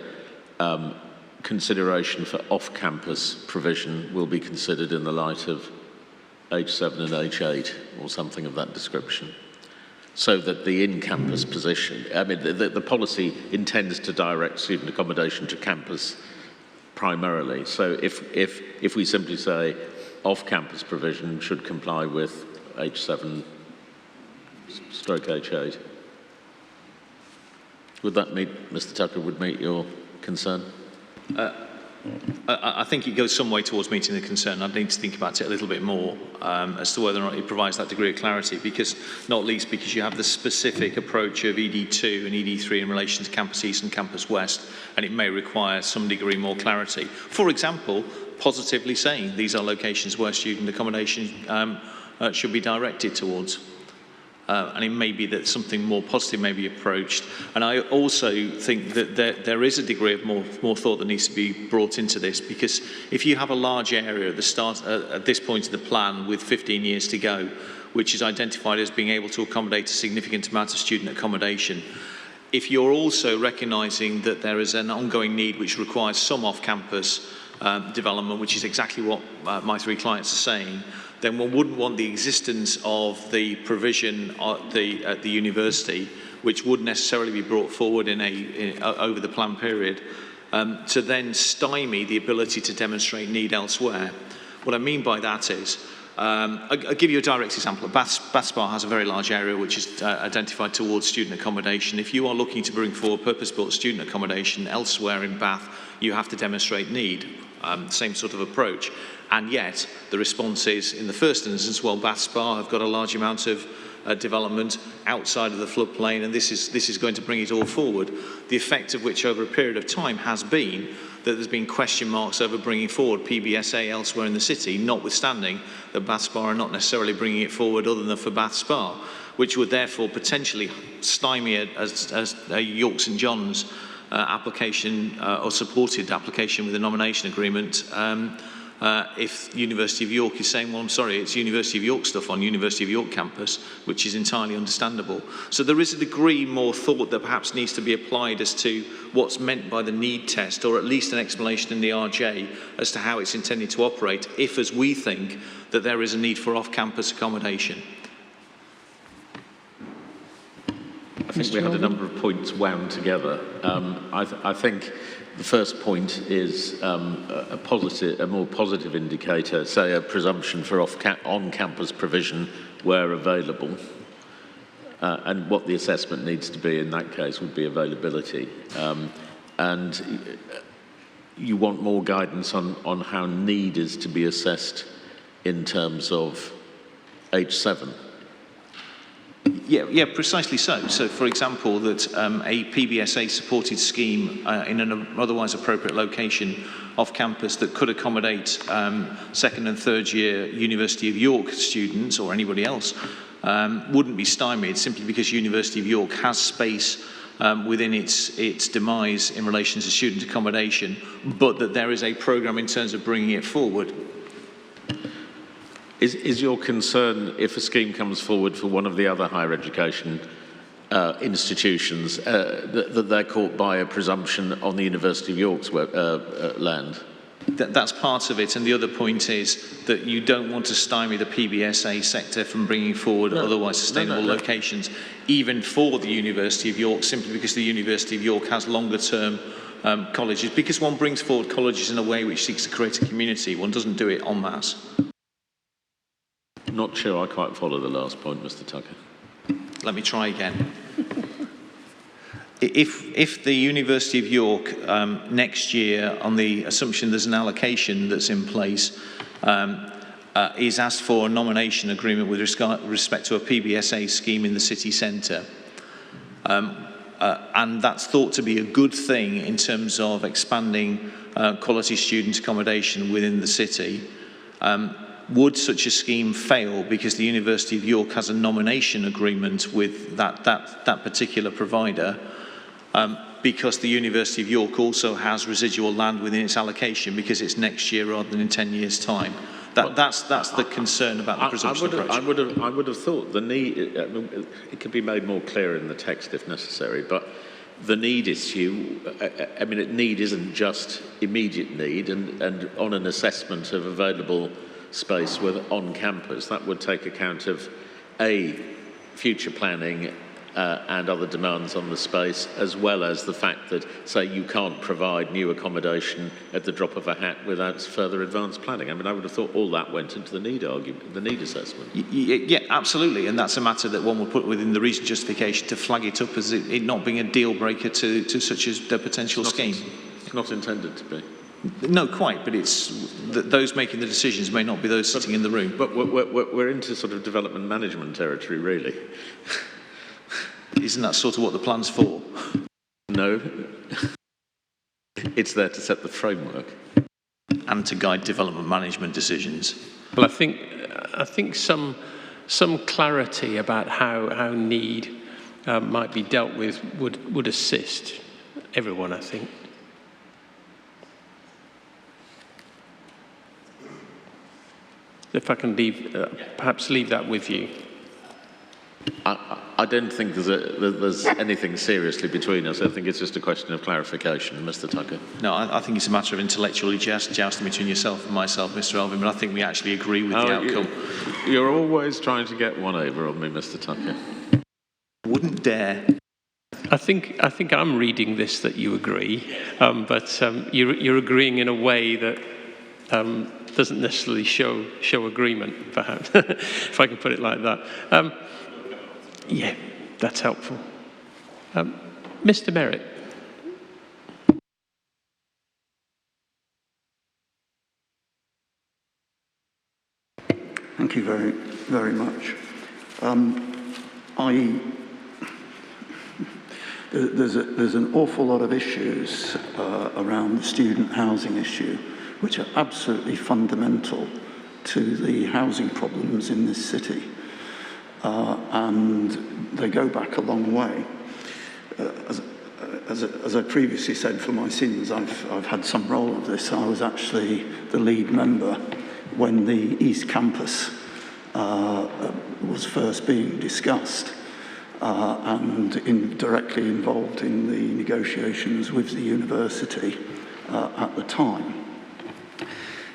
S3: consideration for off-campus provision will be considered in the light of H7 and H8 or something of that description, so that the in-campus position, I mean, the policy intends to direct student accommodation to campus primarily. So if we simply say off-campus provision should comply with H7 stroke H8, would that meet, Mr. Tucker, would meet your concern?
S9: I think it goes some way towards meeting the concern. I'd need to think about it a little bit more as to whether or not it provides that degree of clarity, because not least because you have the specific approach of ED2 and ED3 in relation to Campus East and Campus West, and it may require some degree more clarity. For example, positively saying these are locations where student accommodation should be directed towards. And it may be that something more positive may be approached. And I also think that there is a degree of more thought that needs to be brought into this, because if you have a large area at the start, at this point of the plan with 15 years to go, which is identified as being able to accommodate a significant amount of student accommodation, if you're also recognising that there is an ongoing need which requires some off-campus development, which is exactly what my three clients are saying, then one wouldn't want the existence of the provision at the university, which would necessarily be brought forward over the plan period, to then stymie the ability to demonstrate need elsewhere. What I mean by that is, I'll give you a direct example. Bath Spa has a very large area which is identified towards student accommodation. If you are looking to bring forward purpose-built student accommodation elsewhere in Bath, you have to demonstrate need. Same sort of approach. And yet, the response is, in the first instance, well, Bath Spa have got a large amount of development outside of the floodplain, and this is going to bring it all forward. The effect of which, over a period of time, has been that there's been question marks over bringing forward PBSA elsewhere in the city, notwithstanding that Bath Spa are not necessarily bringing it forward other than for Bath Spa, which would therefore potentially stymie a York St John's application or supported application with a nomination agreement if University of York is saying, well, I'm sorry, it's University of York stuff on University of York campus, which is entirely understandable. So there is a degree more thought that perhaps needs to be applied as to what's meant by the need test, or at least an explanation in the RJ as to how it's intended to operate, if, as we think, that there is a need for off-campus accommodation.
S3: I think we had a number of points wound together. I think the first point is a more positive indicator, say a presumption for on-campus provision where available, and what the assessment needs to be in that case would be availability. And you want more guidance on how need is to be assessed in terms of H7.
S9: Yeah, precisely so. So, for example, that a PBSA-supported scheme in an otherwise appropriate location off campus that could accommodate second and third year University of York students or anybody else wouldn't be stymied simply because University of York has space within its demise in relation to student accommodation, but that there is a programme in terms of bringing it forward.
S3: Is your concern, if a scheme comes forward for one of the other higher education institutions, that they're caught by a presumption on the University of York's land?
S9: That's part of it, and the other point is that you don't want to stymie the PBSA sector from bringing forward otherwise sustainable locations, even for the University of York, simply because the University of York has longer-term colleges. Because one brings forward colleges in a way which seeks to create a community, one doesn't do it en masse.
S3: Not sure I quite follow the last point, Mr. Tucker.
S9: Let me try again. If the University of York next year, on the assumption there's an allocation that's in place, is asked for a nomination agreement with respect to a PBSA scheme in the city centre, and that's thought to be a good thing in terms of expanding quality student accommodation within the city, would such a scheme fail because the University of York has a nomination agreement with that particular provider, because the University of York also has residual land within its allocation because it's next year rather than in 10 years' time. That's the concern about the presumption approach.
S3: I would have thought the need, it could be made more clear in the text if necessary, but the need issue, I mean, need isn't just immediate need, and on an assessment of available space on campus, that would take account of future planning and other demands on the space, as well as the fact that, say, you can't provide new accommodation at the drop of a hat without further advanced planning. I mean, I would have thought all that went into the need argument, the need assessment.
S9: Yeah, absolutely, and that's a matter that one will put within the reason justification to flag it up as it not being a deal breaker to such as the potential scheme.
S3: It's not intended to be.
S9: No, quite, but it's those making the decisions may not be those sitting in the room.
S3: But we're into sort of development management territory, really.
S9: Isn't that sort of what the plan's for?
S3: No. It's there to set the framework.
S9: And to guide development management decisions.
S1: Well, I think some clarity about how need might be dealt with would assist everyone, I think. If I can perhaps leave that with you.
S3: I don't think there's anything seriously between us. I think it's just a question of clarification, Mr. Tucker.
S9: No, I think it's a matter of intellectually jousting between yourself and myself, Mr. Elvin, but I think we actually agree with the outcome.
S3: You're always trying to get one over on me, Mr. Tucker.
S9: Wouldn't dare.
S1: I think I'm reading this that you agree, but you're agreeing in a way that doesn't necessarily show agreement, perhaps, if I can put it like that. Yeah, that's helpful. Mr. Merritt.
S13: Thank you very, very much. There's an awful lot of issues around the student housing issue, which are absolutely fundamental to the housing problems in this city. And they go back a long way. As I previously said, for my sins, I've had some role of this. I was actually the lead member when the East Campus was first being discussed, and directly involved in the negotiations with the university at the time.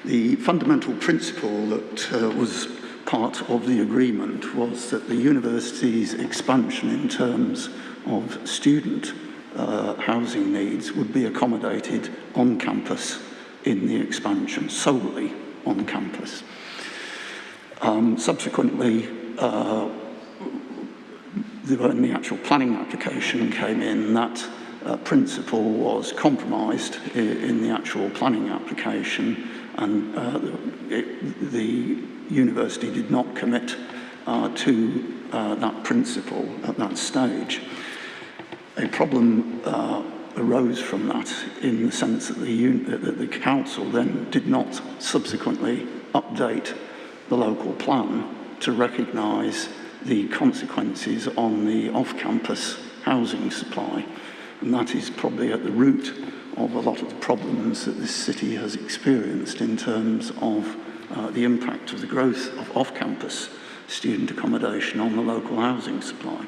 S13: The fundamental principle that was part of the agreement was that the university's expansion in terms of student housing needs would be accommodated on campus in the expansion, solely on campus. Subsequently, when the actual planning application came in, that principle was compromised in the actual planning application, and the university did not commit to that principle at that stage. A problem arose from that in the sense that the council then did not subsequently update the local plan to recognise the consequences on the off-campus housing supply. And that is probably at the root of a lot of the problems that this city has experienced in terms of the impact of the growth of off-campus student accommodation on the local housing supply.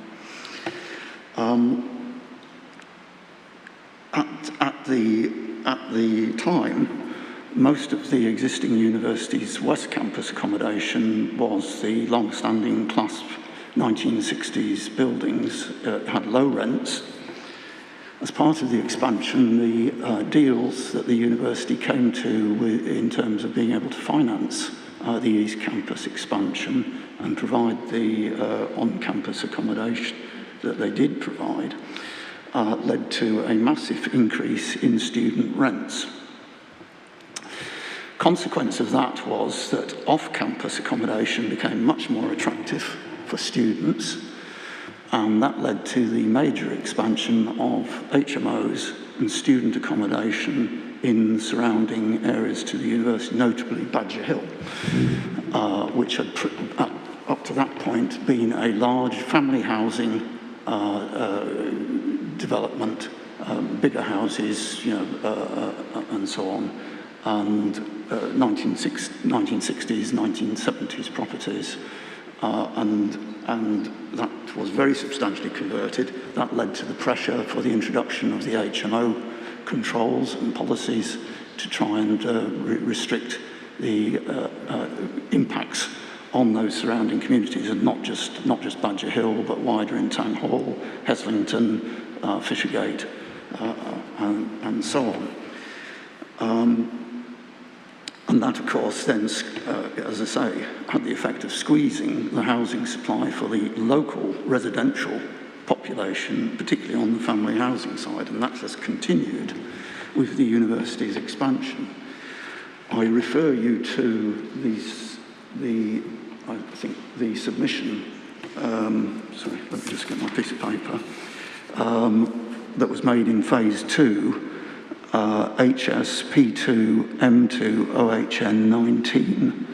S13: At the time, most of the existing university's West Campus accommodation was the long-standing class 1960s buildings, had low rents. As part of the expansion, the deals that the university came to in terms of being able to finance the East Campus expansion and provide the on-campus accommodation that they did provide led to a massive increase in student rents. Consequence of that was that off-campus accommodation became much more attractive for students, and that led to the major expansion of HMOs and student accommodation in surrounding areas to the university, notably Badger Hill, which had up to that point been a large family housing development, bigger houses, and so on, and 1960s, 1970s properties, and that was very substantially converted. That led to the pressure for the introduction of the HMO controls and policies to try and restrict the impacts on those surrounding communities, and not just Badger Hill, but wider in Town Hall, Heslington, Fishergate, and so on. And that, of course, then, as I say, had the effect of squeezing the housing supply for the local residential population, particularly on the family housing side, and that has continued with the university's expansion. I refer you to the submission, sorry, let me just get my piece of paper, that was made in phase 2, HS P2 M2 OHN 19,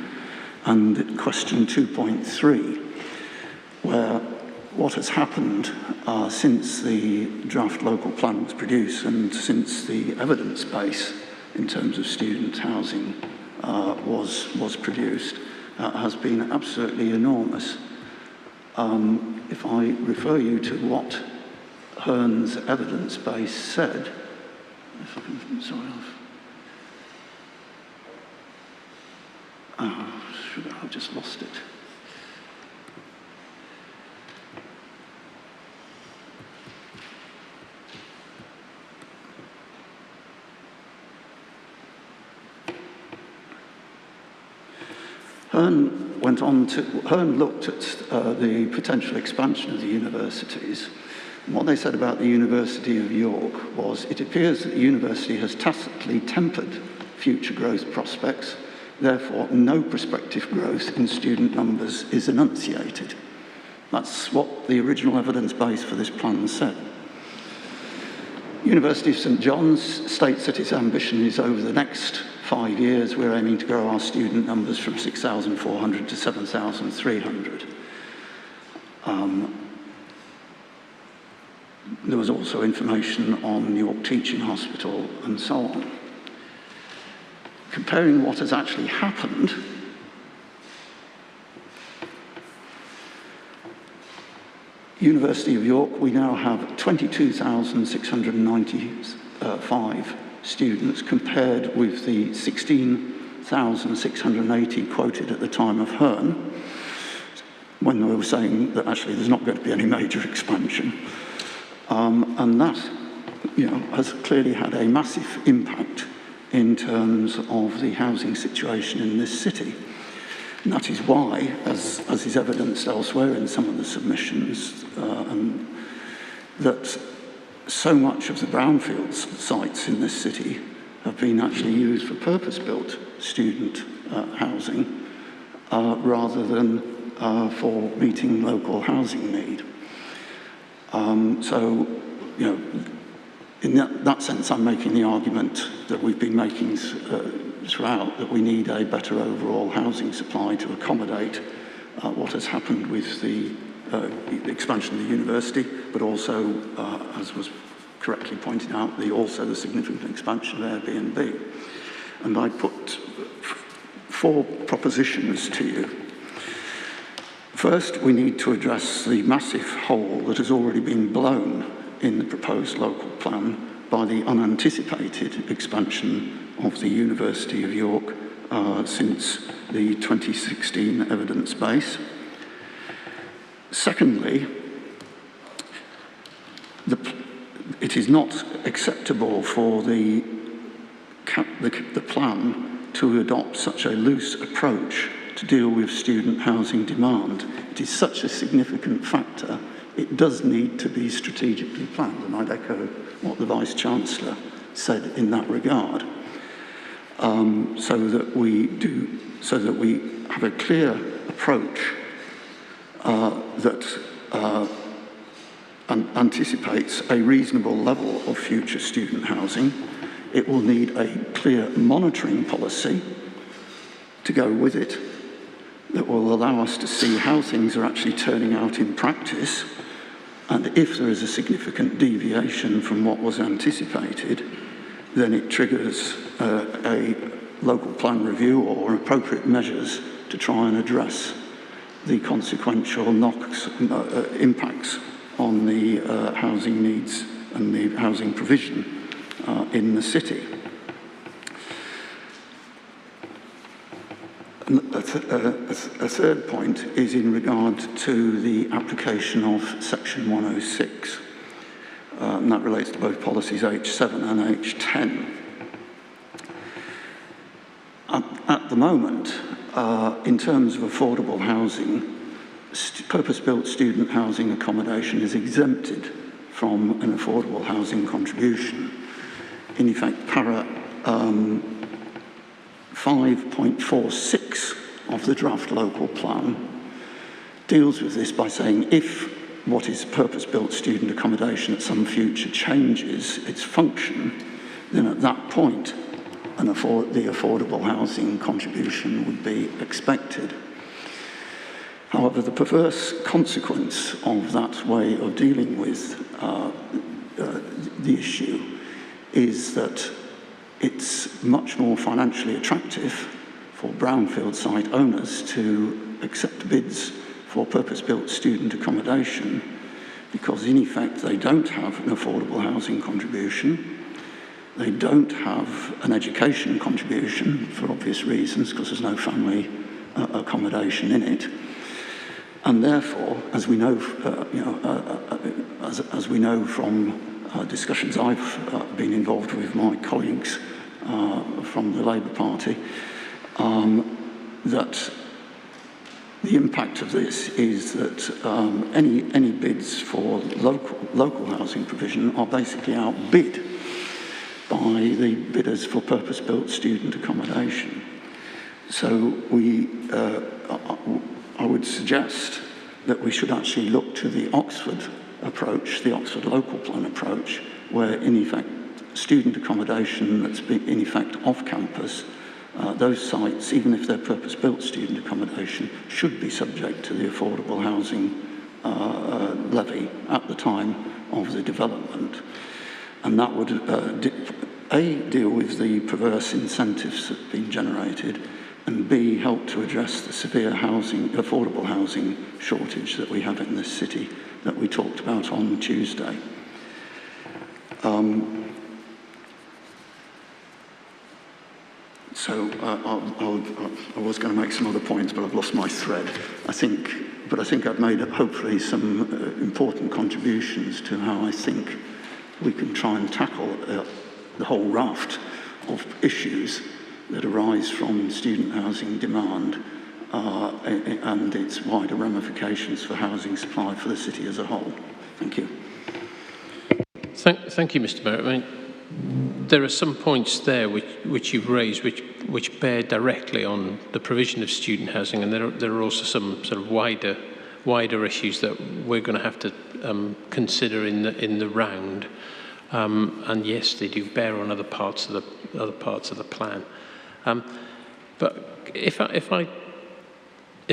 S13: and question 2.3, where what has happened since the draft local plan was produced and since the evidence base in terms of student housing was produced has been absolutely enormous. If I refer you to what Hearn's evidence base said, if I can, sorry, I've just lost it. Hearn looked at the potential expansion of the universities. And what they said about the University of York was, it appears that the university has tacitly tempered future growth prospects, therefore no prospective growth in student numbers is enunciated. That's what the original evidence base for this plan said. University of St John's states that its ambition is over the next 5 years, we're aiming to grow our student numbers from 6,400 to 7,300. There was also information on York Teaching Hospital and so on. Comparing what has actually happened, University of York, we now have 22,695 students compared with the 16,680 quoted at the time of Hearn, when they were saying that actually there's not going to be any major expansion. And that, has clearly had a massive impact in terms of the housing situation in this city. And that is why, as is evidenced elsewhere in some of the submissions, that so much of the brownfield sites in this city have been actually used for purpose-built student housing rather than for meeting local housing need. In that sense, I'm making the argument that we've been making throughout, that we need a better overall housing supply to accommodate what has happened with the expansion of the university, but also, as was correctly pointed out, also the significant expansion of Airbnb. And I put 4 propositions to you. First, we need to address the massive hole that has already been blown in the proposed local plan by the unanticipated expansion of the University of York since the 2016 evidence base. Secondly, it is not acceptable for the plan to adopt such a loose approach to deal with student housing demand. It is such a significant factor, it does need to be strategically planned, and I'd echo what the Vice-Chancellor said in that regard, so that we have a clear approach that anticipates a reasonable level of future student housing, it will need a clear monitoring policy to go with it that will allow us to see how things are actually turning out in practice, and if there is a significant deviation from what was anticipated, then it triggers a local plan review or appropriate measures to try and address the consequential impacts on the housing needs and the housing provision in the city. And a third point is in regard to the application of Section 106, and that relates to both policies H7 and H10. At the moment, in terms of affordable housing, purpose-built student housing accommodation is exempted from an affordable housing contribution. In effect, para 5.46 of the draft local plan deals with this by saying if what is purpose-built student accommodation at some future changes its function, then at that point the affordable housing contribution would be expected. However, the perverse consequence of that way of dealing with the issue is that it's much more financially attractive for brownfield site owners to accept bids for purpose-built student accommodation because, in effect, they don't have an affordable housing contribution. They don't have an education contribution for obvious reasons because there's no family accommodation in it. And therefore, as we know, as we know from discussions I've been involved with my colleagues from the Labour Party, that the impact of this is that any bids for local housing provision are basically outbid by the bidders for purpose-built student accommodation. So I would suggest that we should actually look to the Oxford approach, the Oxford local plan approach, where in effect student accommodation that's in effect off campus, those sites, even if they're purpose-built student accommodation, should be subject to the affordable housing levy at the time of the development. And that would, A, deal with the perverse incentives that have been generated, and B, help to address the severe affordable housing shortage that we have in this city that we talked about on Tuesday. So I was going to make some other points, but I've lost my thread. I think I've made hopefully some important contributions to how I think we can try and tackle the whole raft of issues that arise from student housing demand and its wider ramifications for housing supply for the city as a whole. Thank you.
S1: Thank you, Mr. Barrett. I mean, there are some points there which you've raised which bear directly on the provision of student housing, and there are also some sort of wider issues that we're going to have to consider in the round. And yes, they do bear on other parts of the plan. But if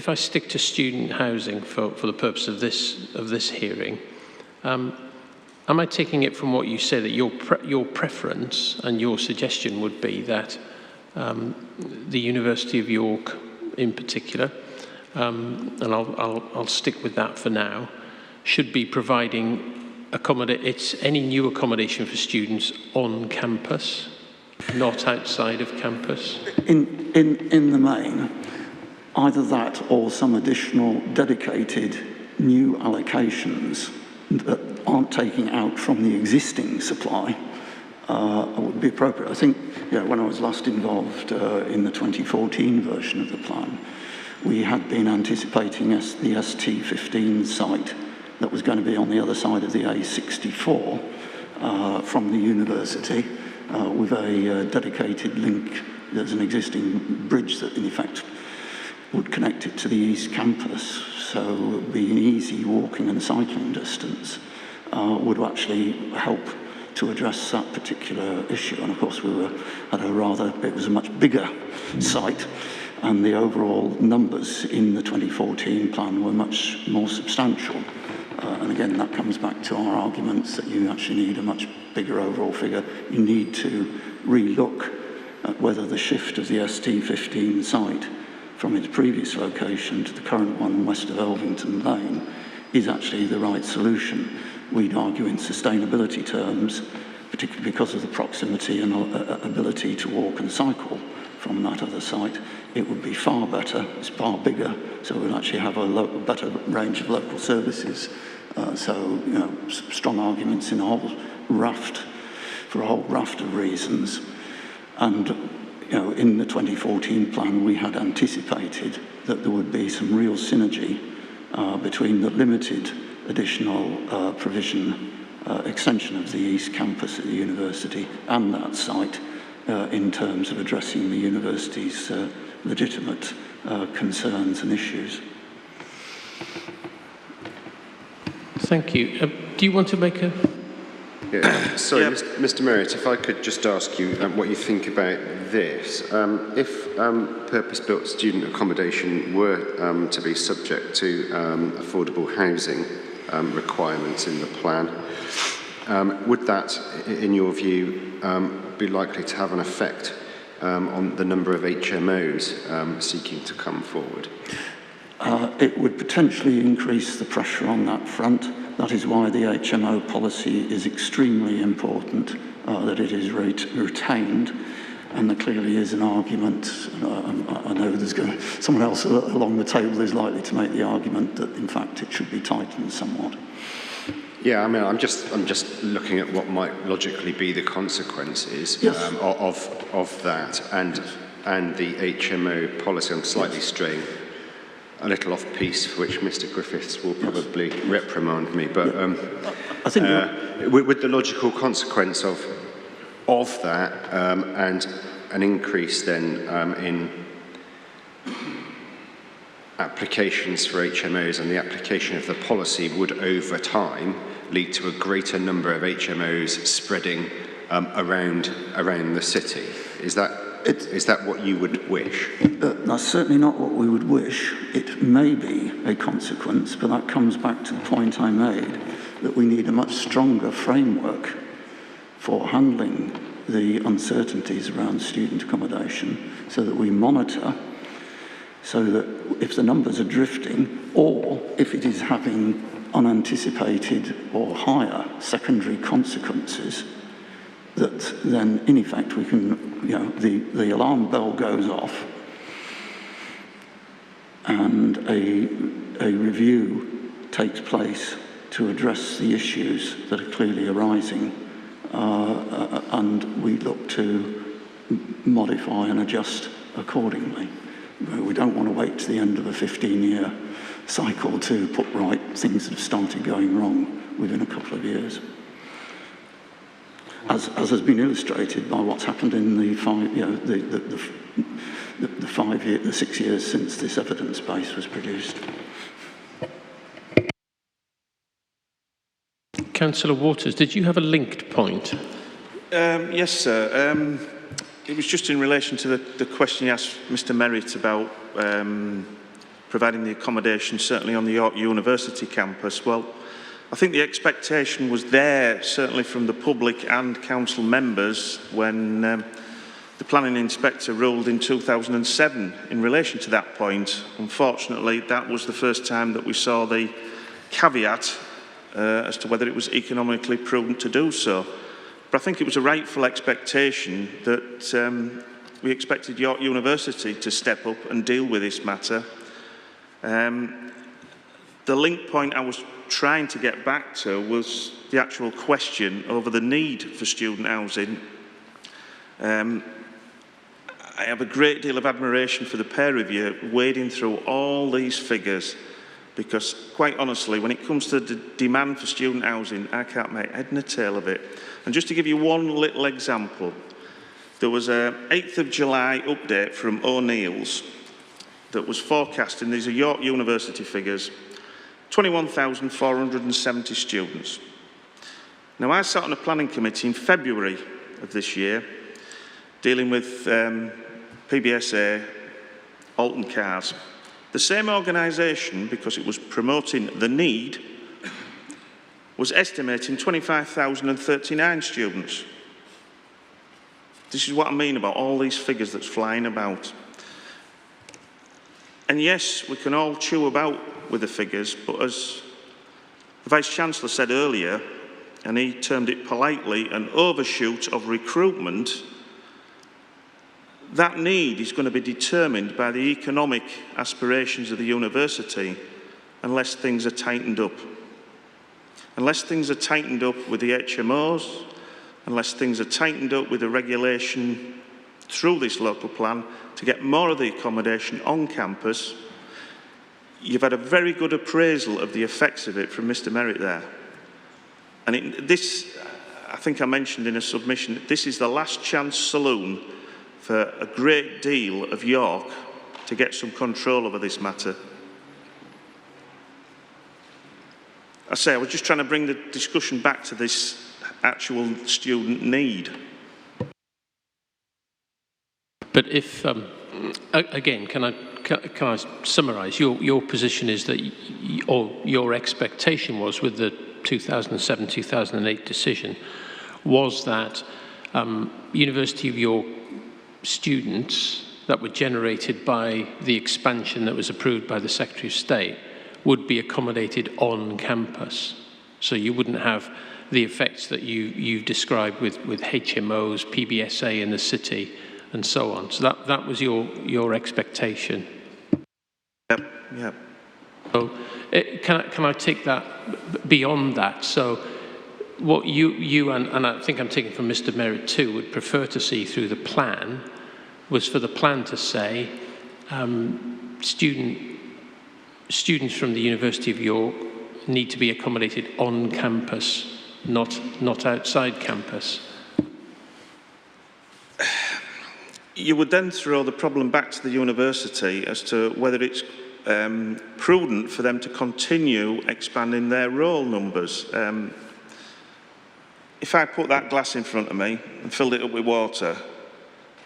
S1: I stick to student housing for the purpose of this hearing, am I taking it from what you say that your preference and your suggestion would be that the University of York, in particular, and I'll stick with that for now, should be providing any new accommodation for students on campus, not outside of campus?
S13: In the main, either that or some additional dedicated new allocations that aren't taking out from the existing supply would be appropriate. I think when I was last involved in the 2014 version of the plan, we had been anticipating the ST15 site that was going to be on the other side of the A64 from the university with a dedicated link. There's an existing bridge that in effect would connect it to the East Campus, so it would be an easy walking and cycling distance, would actually help to address that particular issue. And of course, we were at it was a much bigger site, and the overall numbers in the 2014 plan were much more substantial. And again, that comes back to our arguments that you actually need a much bigger overall figure. You need to re-look at whether the shift of the ST15 site from its previous location to the current one west of Elvington Lane is actually the right solution. We'd argue in sustainability terms, particularly because of the proximity and ability to walk and cycle from that other site, it would be far better, it's far bigger, so it would actually have a better range of local services. So, you know, strong arguments in a whole raft, for a whole raft of reasons. And, you know, in the 2014 plan, we had anticipated that there would be some real synergy between the limited additional provision extension of the East Campus at the university and that site in terms of addressing the university's legitimate concerns and issues.
S1: Thank you. Do you want to make a...
S16: Yeah. Sorry, yeah. Mr. Merritt, if I could just ask you what you think about this. If purpose-built student accommodation were to be subject to affordable housing requirements in the plan, would that, in your view, be likely to have an effect on the number of HMOs seeking to come forward?
S13: It would potentially increase the pressure on that front. That is why the HMO policy is extremely important, that it is retained. And there clearly is an argument, I know there's someone else along the table is likely to make the argument that in fact it should be tightened somewhat.
S16: Yeah, I mean, I'm just looking at what might logically be the consequences of that and the HMO policy. I'm slightly straying a little off piece, for which Mr. Griffiths will probably reprimand me. But
S13: I think
S16: with the logical consequence of that and an increase then in applications for HMOs, and the application of the policy would over time lead to a greater number of HMOs spreading around the city. Is that what you would wish?
S13: That's certainly not what we would wish. It may be a consequence, but that comes back to the point I made, that we need a much stronger framework for handling the uncertainties around student accommodation, so that we monitor, so that if the numbers are drifting, or if it is having unanticipated or higher secondary consequences, that then in effect we can, you know, the alarm bell goes off and a review takes place to address the issues that are clearly arising, and we look to modify and adjust accordingly. We don't want to wait to the end of a 15-year cycle to put right things that have started going wrong within a couple of years. As has been illustrated by what's happened in the 6 years since this evidence base was produced.
S1: Councillor Waters, did you have a linked point?
S11: Yes, sir. It was just in relation to the question you asked Mr. Merritt about providing the accommodation, certainly on the York University campus. Well, I think the expectation was there, certainly from the public and council members, when the planning inspector ruled in 2007 in relation to that point. Unfortunately, that was the first time that we saw the caveat as to whether it was economically prudent to do so. But I think it was a rightful expectation that we expected York University to step up and deal with this matter. The link point I was trying to get back to was the actual question over the need for student housing. I have a great deal of admiration for the pair of you wading through all these figures, because quite honestly, when it comes to the demand for student housing, I can't make head nor tail of it. And just to give you one little example, there was a 8th of July update from O'Neill's that was forecasting, these are York University figures, 21,470 students. Now, I sat on a planning committee in February of this year, dealing with PBSA, Alton Cars. The same organisation, because it was promoting the need, was estimating 25,039 students. This is what I mean about all these figures that's flying about. And yes, we can all chew about with the figures, but as the Vice-Chancellor said earlier, and he termed it politely, an overshoot of recruitment, that need is going to be determined by the economic aspirations of the university unless things are tightened up. Unless things are tightened up with the HMOs, unless things are tightened up with the regulation through this local plan to get more of the accommodation on campus. You've had a very good appraisal of the effects of it from Mr. Merritt there. And this, I think I mentioned in a submission, this is the last chance saloon for a great deal of York to get some control over this matter. I say, I was just trying to bring the discussion back to this actual student need.
S1: But if, again, can I summarise? Your position is that, or your expectation was with the 2007-2008 decision, was that University of York students that were generated by the expansion that was approved by the Secretary of State would be accommodated on campus. So you wouldn't have the effects that you've described with HMOs, PBSA in the city, and so on. So that was your expectation.
S11: Yep.
S1: So can I take that beyond that? So what you and I think I'm taking from Mr. Merritt too, would prefer to see through the plan was for the plan to say students from the University of York need to be accommodated on campus, not outside campus.
S11: You would then throw the problem back to the university as to whether it's prudent for them to continue expanding their roll numbers. If I put that glass in front of me and filled it up with water,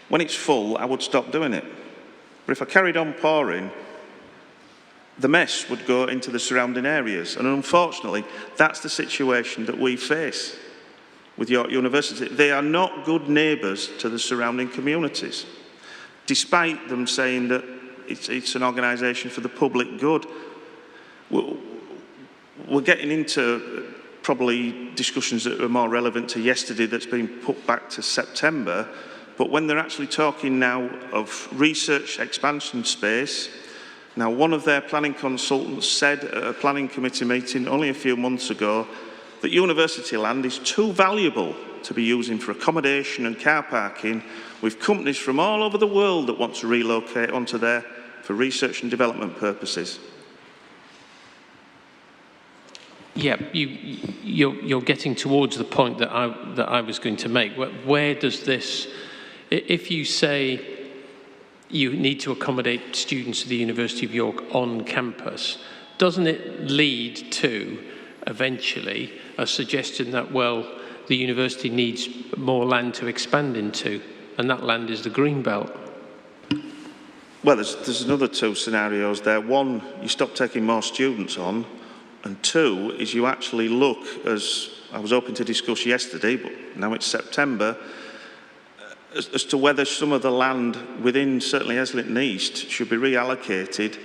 S11: when it's full, I would stop doing it. But if I carried on pouring, the mess would go into the surrounding areas. And unfortunately, that's the situation that we face with York University. They are not good neighbours to the surrounding communities, despite them saying that it's an organisation for the public good. We're getting into probably discussions that are more relevant to yesterday that's been put back to September, but when they're actually talking now of research expansion space, now one of their planning consultants said at a planning committee meeting only a few months ago that university land is too valuable to be using for accommodation and car parking, with companies from all over the world that want to relocate onto there for research and development purposes.
S1: Yeah, you're getting towards the point that I was going to make. Where does this, if you say you need to accommodate students at the University of York on campus, doesn't it lead to eventually a suggestion that, well, the university needs more land to expand into, and that land is the green belt?
S11: Well, there's another two scenarios there. One, you stop taking more students on, and two is you actually look, as I was hoping to discuss yesterday, but now it's September, as to whether some of the land within certainly Islington East should be reallocated.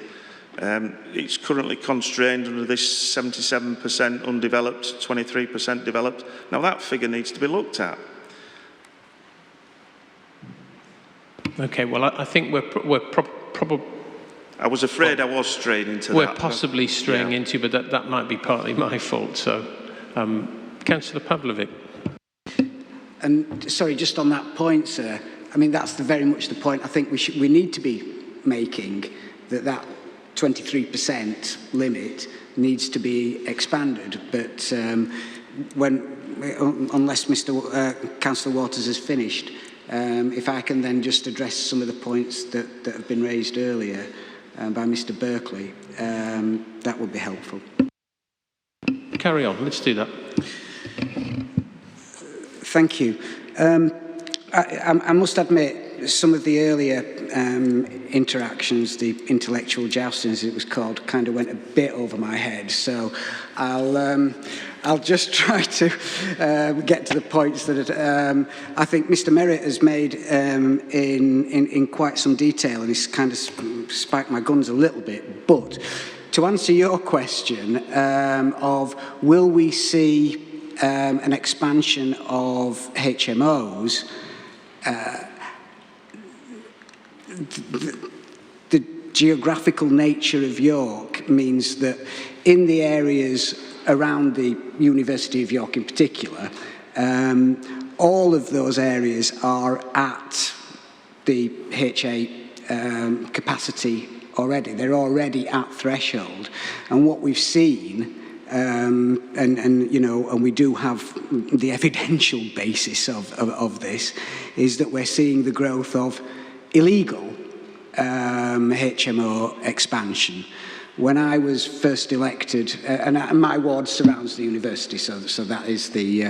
S11: It's currently constrained under this 77% undeveloped, 23% developed. Now that figure needs to be looked at.
S1: Okay, well, I think we're probably...
S11: I was afraid I was straying into
S1: we're
S11: that.
S1: We're possibly straying into, but that might be partly my fault. So, Councillor Pavlovic.
S5: And sorry, just on that point, sir, I mean, that's very much the point I think we need to be making, that 23% limit needs to be expanded. But unless Councillor Waters has finished, if I can then just address some of the points that have been raised earlier by Mr. Berkeley, that would be helpful.
S1: Carry on, let's do that.
S5: Thank you. I must admit, some of the earlier interactions, the intellectual jousting as it was called, kind of went a bit over my head. So I'll just try to get to the points that I think Mr. Merritt has made in quite some detail, and he's kind of spiked my guns a little bit. But to answer your question of will we see an expansion of HMOs, the geographical nature of York means that in the areas around the University of York in particular, all of those areas are at the HA capacity already. They're already at threshold. And what we've seen, and we do have the evidential basis of this, is that we're seeing the growth of illegal HMO expansion. When I was first elected, and my ward surrounds the university, so that is the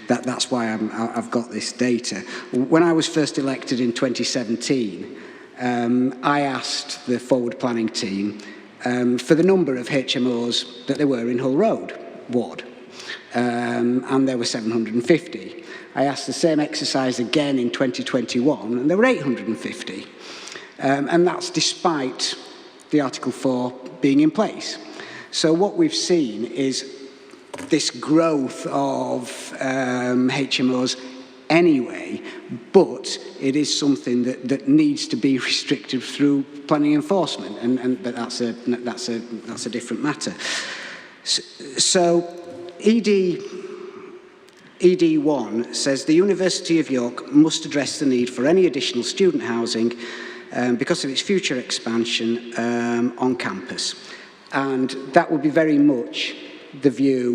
S5: that's why I've got this data. When I was first elected in 2017, I asked the forward planning team for the number of HMOs that there were in Hull Road ward, and there were 750. I asked the same exercise again in 2021, and there were 850, and that's despite the Article 4 being in place. So what we've seen is this growth of HMOs anyway, but it is something that needs to be restricted through planning enforcement, but that's a different matter. So ED1 says the University of York must address the need for any additional student housing because of its future expansion on campus. And that would be very much the view